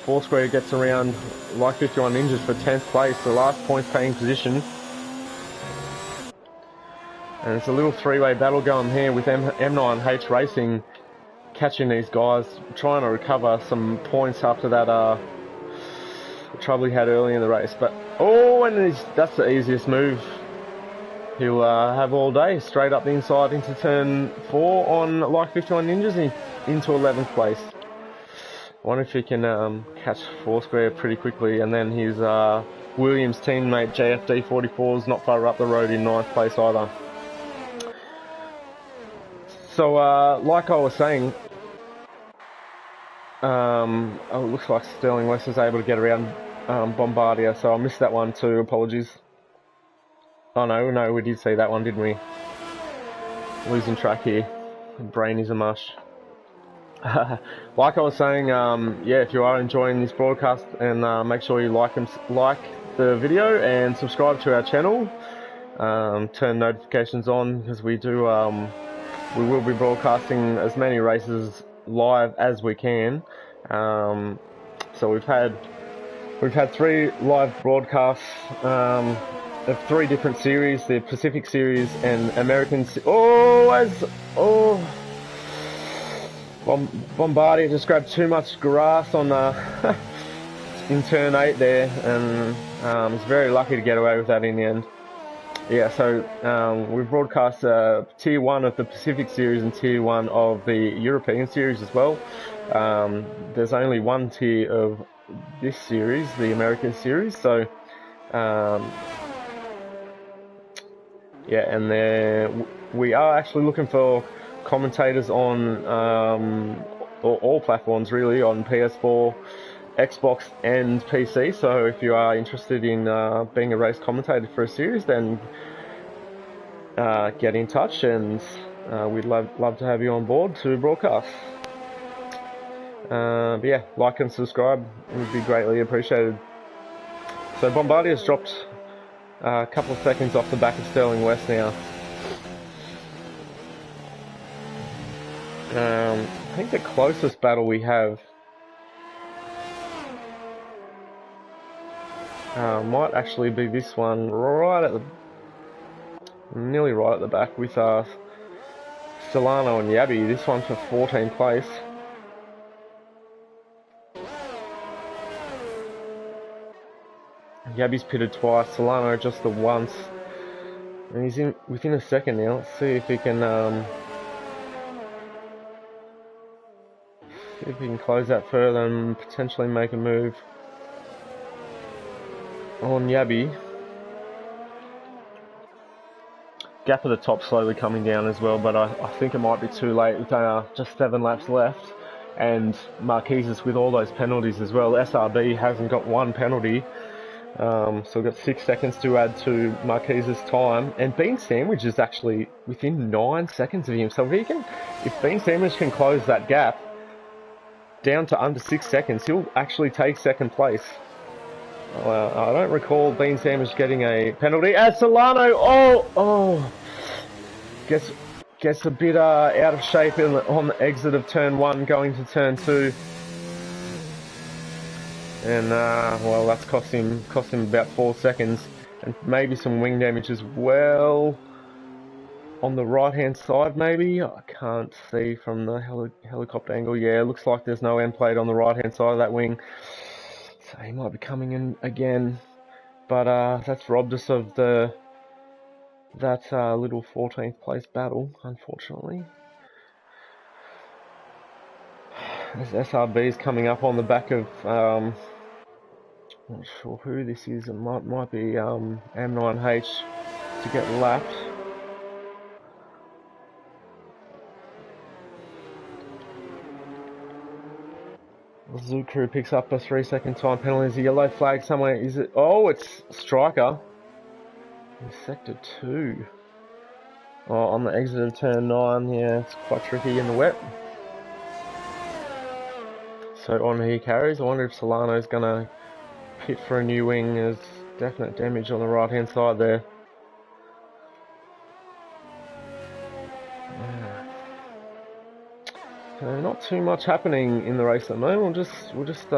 Foursquare gets around like 51 Ninjas for 10th place, the last points paying position. And it's a little 3-way battle going here with M9H Racing catching these guys, trying to recover some points after that trouble he had early in the race. But oh, and that's the easiest move he'll have all day. Straight up the inside into turn 4 on like 51 Ninjas into 11th place. I wonder if he can catch Foursquare pretty quickly, and then his Williams teammate JFD44 is not far up the road in 9th place either. So, like I was saying, it looks like Sterling West was able to get around Bombardier, so I missed that one too, apologies. Oh no, we did see that one, didn't we? Losing track here. The brain is a mush. Like I was saying, yeah, if you are enjoying this broadcast, and make sure you like the video and subscribe to our channel. Turn notifications on, because we do we will be broadcasting as many races live as we can. So we've had 3 live broadcasts of 3 different series: the Pacific Series and American. Bombardier just grabbed too much grass on in turn 8 there, and was very lucky to get away with that in the end. Yeah, so we've broadcast Tier 1 of the Pacific Series and Tier 1 of the European Series as well. There's only one tier of this series, the American Series, so yeah, and we are actually looking for commentators on all platforms really, on PS4, Xbox and PC. So if you are interested in being a race commentator for a series, then get in touch, and we'd love to have you on board to broadcast. But yeah, like and subscribe would be greatly appreciated. So Bombardier's dropped a couple of seconds off the back of Sterling West now. I think the closest battle we have might actually be this one, nearly right at the back, with Solano and Yabby. This one for 14th place. Yabby's pitted twice, Solano just the once, and he's within a second now. Let's see if he can close that further and potentially make a move on Yabby. Gap at the top slowly coming down as well, but I think it might be too late with just 7 laps left, and Marquises with all those penalties as well. SRB hasn't got 1 penalty, so we've got 6 seconds to add to Marquises' time, and Bean Sandwich is actually within 9 seconds of him. So if Bean Sandwich can close that gap down to under 6 seconds, he'll actually take 2nd place. I don't recall Bean Sandwich getting a penalty. As Solano, gets a bit out of shape on the exit of turn 1 going to turn 2. And well, that's cost him about 4 seconds, and maybe some wing damage as well on the right hand side. Maybe I can't see from the helicopter angle. Yeah, it looks like there's no end plate on the right hand side of that wing, so he might be coming in again. But that's robbed us of that little 14th place battle, unfortunately. As SRB is coming up on the back of not sure who this is. It might be M9H to get lapped. The Zoo Crew picks up a 3-second time penalty. Is a yellow flag somewhere? Is it? Oh, it's Striker in sector 2. Oh, on the exit of turn 9. Yeah, it's quite tricky in the wet. So on he carries. I wonder if Solano's gonna pit for a new wing. There's definite damage on the right hand side there. Not too much happening in the race at the moment. We'll just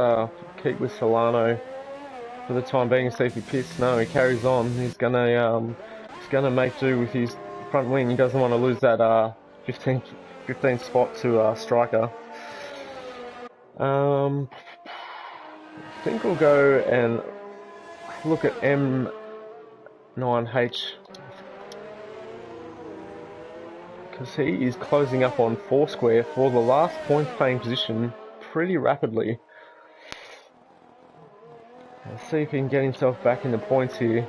keep with Solano for the time being and see if he pits. No, he carries on. He's gonna make do with his front wing. He doesn't want to lose that 15th spot to Striker. I think we'll go and look at M9H, because he is closing up on Foursquare for the last point paying position pretty rapidly. Let's see if he can get himself back in the points here.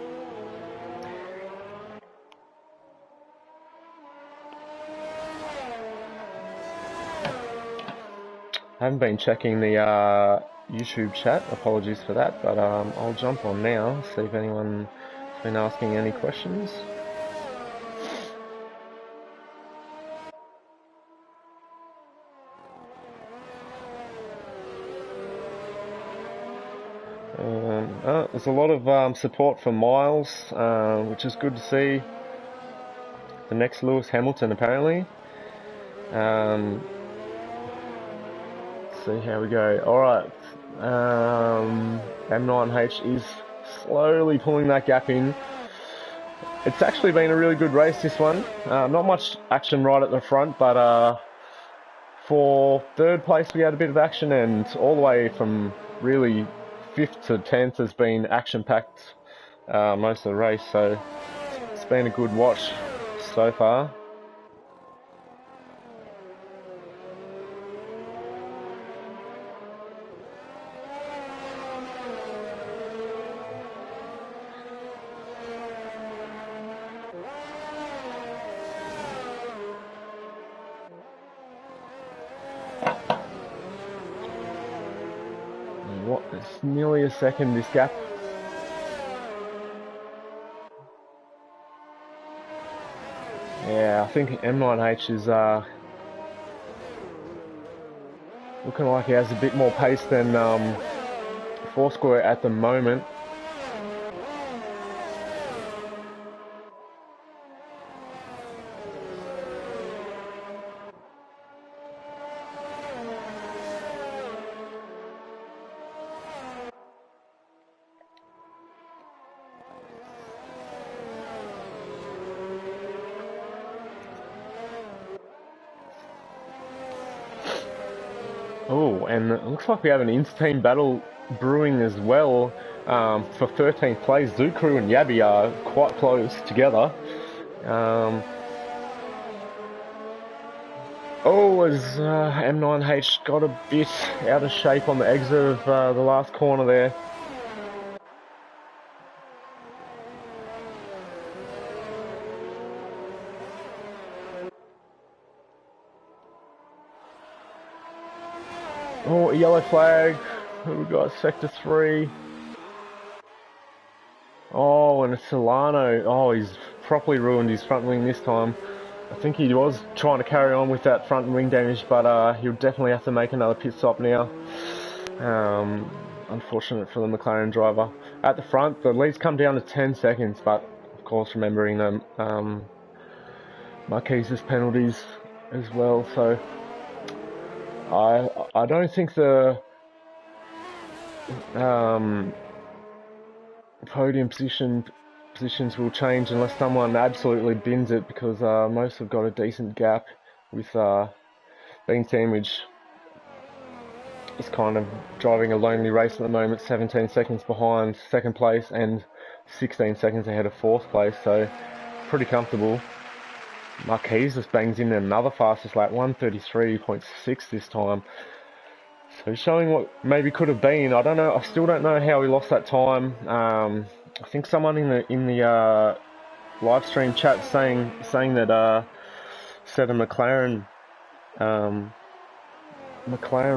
I haven't been checking the YouTube chat, apologies for that, but I'll jump on now, see if anyone's been asking any questions. There's a lot of support for Miles, which is good to see. The next Lewis Hamilton, apparently. See how we go. Alright. M9H is slowly pulling that gap in. It's actually been a really good race, this one. Not much action right at the front, but for third place we had a bit of action, and all the way from really 5th to 10th has been action-packed most of the race, so it's been a good watch so far. What? It's nearly a second, this gap. Yeah, I think M9H is looking like he has a bit more pace than Foursquare at the moment. Oh, and it looks like we have an inter-team battle brewing as well. For 13th place, Zukru and Yabi are quite close together. As M9H got a bit out of shape on the exit of the last corner there. Oh, a yellow flag. We've got sector 3. Oh, and a Solano. Oh, he's properly ruined his front wing this time. I think he was trying to carry on with that front wing damage, but he'll definitely have to make another pit stop now. Unfortunate for the McLaren driver. At the front, the lead's come down to 10 seconds, but of course remembering the Marquise's penalties as well, so I don't think the podium positions will change unless someone absolutely bins it, because most have got a decent gap, with Bean Sandwich is kind of driving a lonely race at the moment, 17 seconds behind second place and 16 seconds ahead of fourth place, so pretty comfortable. Marquise just bangs in another fastest lap, 1:33.6 this time. So showing what maybe could have been. I don't know. I still don't know how he lost that time. I think someone in the live stream chat saying that said a McLaren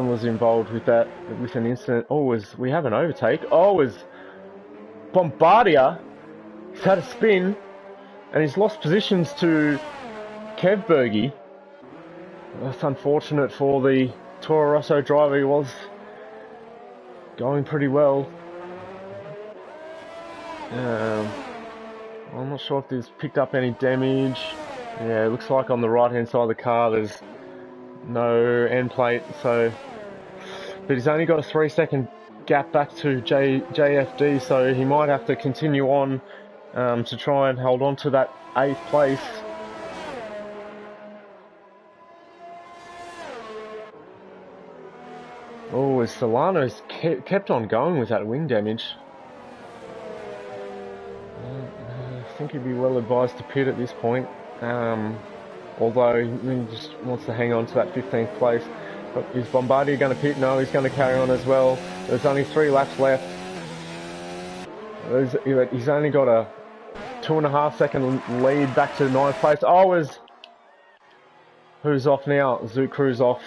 was involved with an incident. We have an overtake. Bombardier. He's had a spin and he's lost positions to Kevbergy. That's unfortunate for the Toro Rosso driver. He was going pretty well. I'm not sure if he's picked up any damage. Yeah, it looks like on the right hand side of the car there's no end plate, but he's only got a 3-second gap back to JFD, so he might have to continue on to try and hold on to that 8th place. As Solano's kept on going with that wing damage. I think he'd be well advised to pit at this point, although he just wants to hang on to that 15th place. But is Bombardier going to pit? No, he's going to carry on as well. There's only 3 laps left. He's only got a 2.5 second lead back to 9th place. Who's off now? Zukru's off.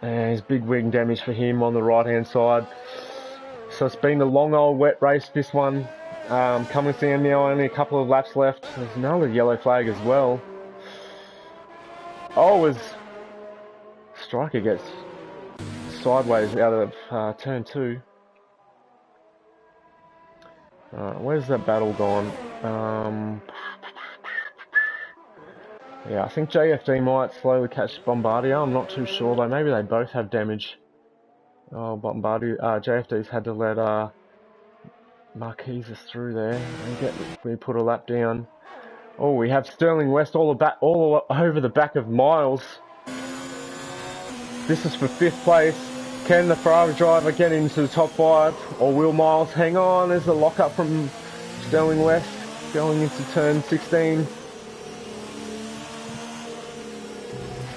And there's big wing damage for him on the right hand side. So it's been a long old wet race, this one. Coming to the end now, only a couple of laps left. There's another yellow flag as well. As Striker gets sideways out of turn 2. Where's that battle gone? Yeah, I think JFD might slowly catch Bombardier. I'm not too sure though. Maybe they both have damage. Oh, Bombardier. JFD's had to let Marquez through there and we put a lap down. Oh, we have Sterling West all over the back of Miles. This is for 5th place. Can the Ferrari driver get into the top 5, or will Miles hang on? There's a lock-up from Sterling West going into turn 16.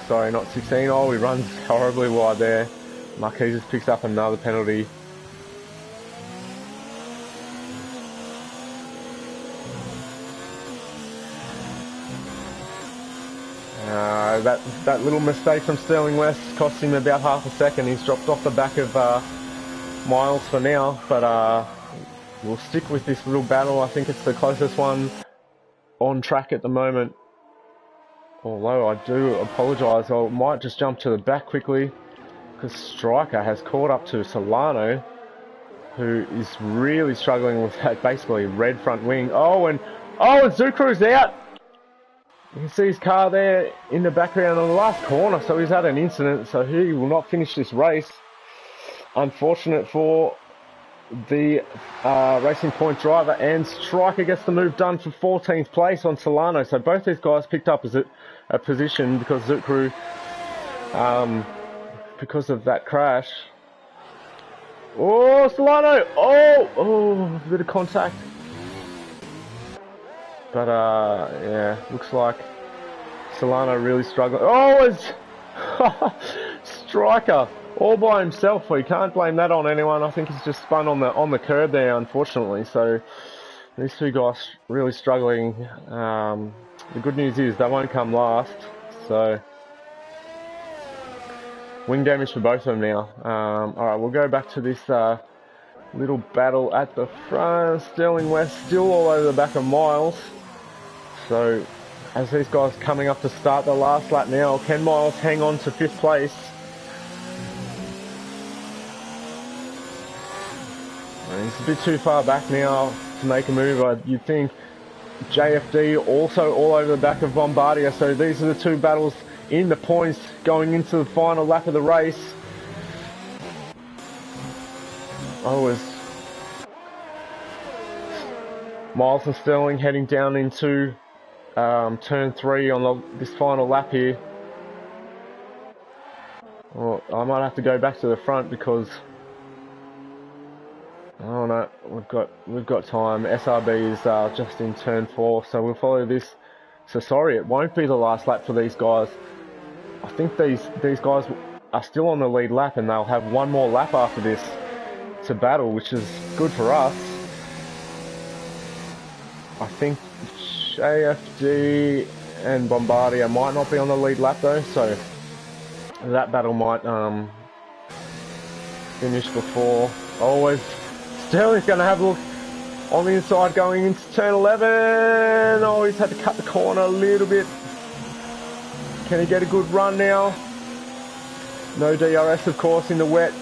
Sorry, not 16. Oh, he runs horribly wide there. Marquez picks up another penalty. That little mistake from Sterling West cost him about half a second. He's dropped off the back of Miles for now, but we'll stick with this little battle. I think it's the closest one on track at the moment. Although I do apologise, I might just jump to the back quickly because Striker has caught up to Solano, who is really struggling with that basically red front wing. And Zucru's out. You can see his car there in the background on the last corner, so he's had an incident, so he will not finish this race. Unfortunate for the Racing Point driver, and Striker gets the move done for 14th place on Solano. So both these guys picked up a position because Zucru, because of that crash. Oh, Solano! Oh, a bit of contact. But yeah, looks like Solano really struggling. Oh, it's Striker all by himself. We can't blame that on anyone. I think he's just spun on the curb there, unfortunately. So these two guys really struggling. The good news is they won't come last. So wing damage for both of them now. All right, we'll go back to this little battle at the front. Sterling West still all over the back of Miles. So, as these guys coming up to start the last lap now, can Miles hang on to 5th place? And he's a bit too far back now to make a move. You'd think JFD also all over the back of Bombardier. So these are the two battles in the points going into the final lap of the race. Miles and Sterling heading down into turn 3 on this final lap here. Well, I might have to go back to the front because oh no, we've got time. SRB is just in turn 4, so we'll follow this. So sorry, it won't be the last lap for these guys. I think these guys are still on the lead lap, and they'll have one more lap after this to battle, which is good for us. I think JFD and Bombardier might not be on the lead lap though, so that battle might finish before. Sterling's going to have a look on the inside going into turn 11. Oh, he's had to cut the corner a little bit. Can he get a good run now? No DRS, of course, in the wet.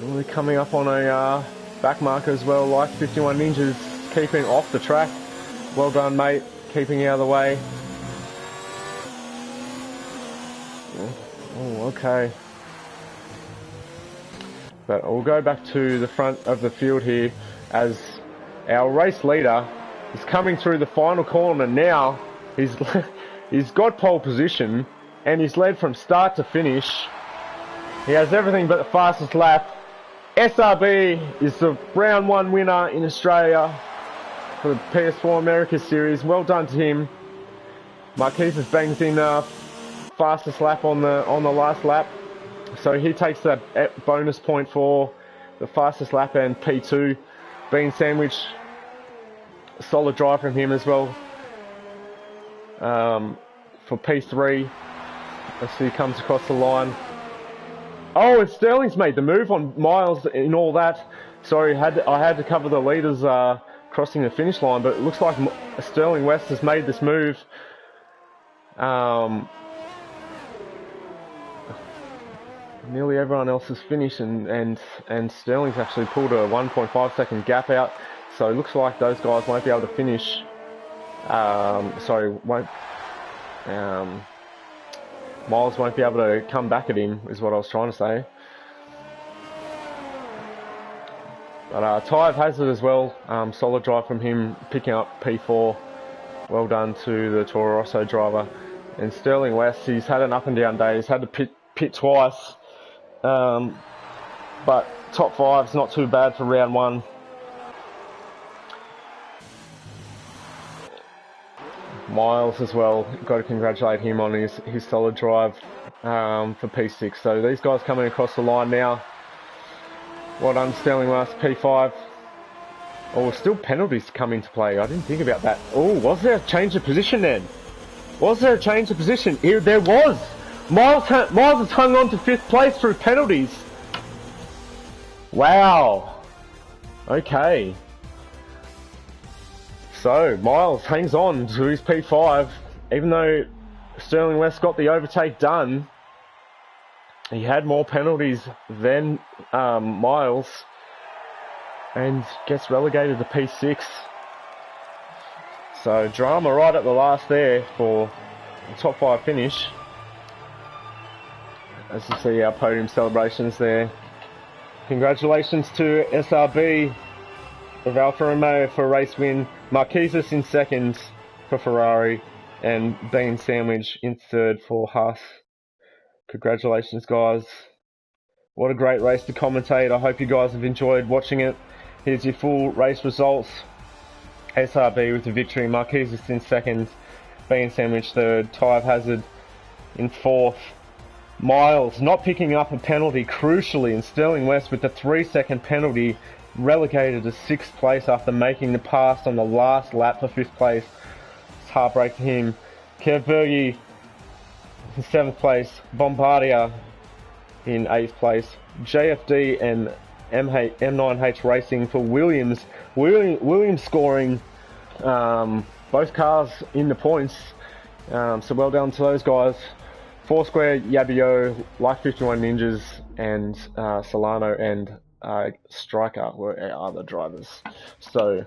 We're coming up on a back marker as well, like 51 Ninjas, keeping off the track. Well done, mate, keeping out of the way. Oh, okay. But we'll go back to the front of the field here as our race leader is coming through the final corner now. He's got pole position and he's led from start to finish. He has everything but the fastest lap. SRB is the round 1 winner in Australia for the PS4 America Series. Well done to him. Marquez has banged in fastest lap on the last lap, so he takes that bonus point for the fastest lap and P2 being sandwiched. Solid drive from him as well for P3 as he comes across the line. Oh, and Sterling's made the move on Miles in all that. Sorry, I had to cover the leaders crossing the finish line, but it looks like Sterling West has made this move. Nearly everyone else has finished, and Sterling's actually pulled a 1.5 second gap out, so it looks like those guys won't be able to finish. sorry, won't. Miles won't be able to come back at him, is what I was trying to say. But Tyre Hazard as well, solid drive from him, picking up P4. Well done to the Toro Rosso driver. And Sterling West, he's had an up and down day. He's had to pit twice. But top five's not too bad for round one. Miles as well, got to congratulate him on his solid drive for P6. So these guys coming across the line now. Well done, Sterling West, P5. Oh, still penalties to come into play. I didn't think about that. Oh, was there a change of position then? Was there a change of position? There was. Miles has hung on to 5th place through penalties. Wow. Okay. So, Miles hangs on to his P5. Even though Sterling West got the overtake done, he had more penalties than Miles and gets relegated to P6. So, drama right at the last there for the top 5 finish. As you see our podium celebrations there. Congratulations to SRB of Alfa Romeo for a race win. Marquezas in 2nd for Ferrari, and Bean Sandwich in 3rd for Haas. Congratulations, guys. What a great race to commentate. I hope you guys have enjoyed watching it. Here's your full race results. SRB with the victory, Marquezas in 2nd, Bean Sandwich 3rd, Tyre Hazard in 4th. Miles not picking up a penalty crucially, and Sterling West with the 3-second penalty relegated to 6th place after making the pass on the last lap for 5th place. It's heartbreak to him. Kev Berge in 7th place, Bombardier in 8th place, JFD and M9H Racing for Williams. Williams scoring both cars in the points, so well done to those guys. Foursquare, Yabio, Like 51 Ninjas, and Solano and Striker were our other drivers. So,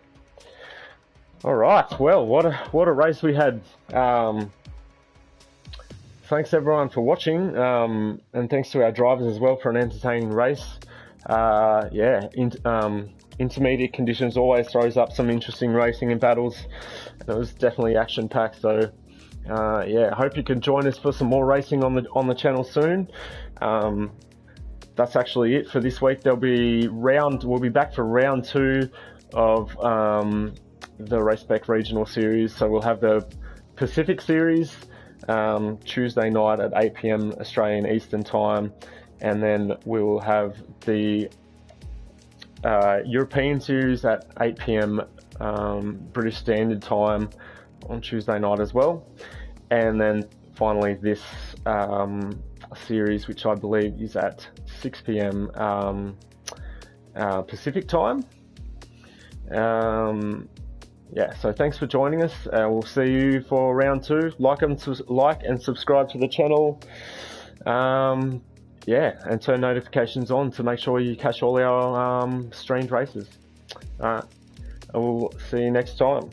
all right. Well, what a race we had. Thanks everyone for watching, and thanks to our drivers as well for an entertaining race. Intermediate conditions always throws up some interesting racing and battles. And it was definitely action packed. So. Hope you can join us for some more racing on the channel soon. That's actually it for this week. We'll be back for round 2 of the Race Spec Regional Series. So we'll have the Pacific Series Tuesday night at 8 PM Australian Eastern Time, and then we will have the European Series at 8 PM British Standard Time on Tuesday night as well. And then finally this series, which I believe is at 6 PM Pacific time. So thanks for joining us. We'll see you for round 2. Like and subscribe to the channel. And turn notifications on to make sure you catch all our streamed races. Alright, I will see you next time.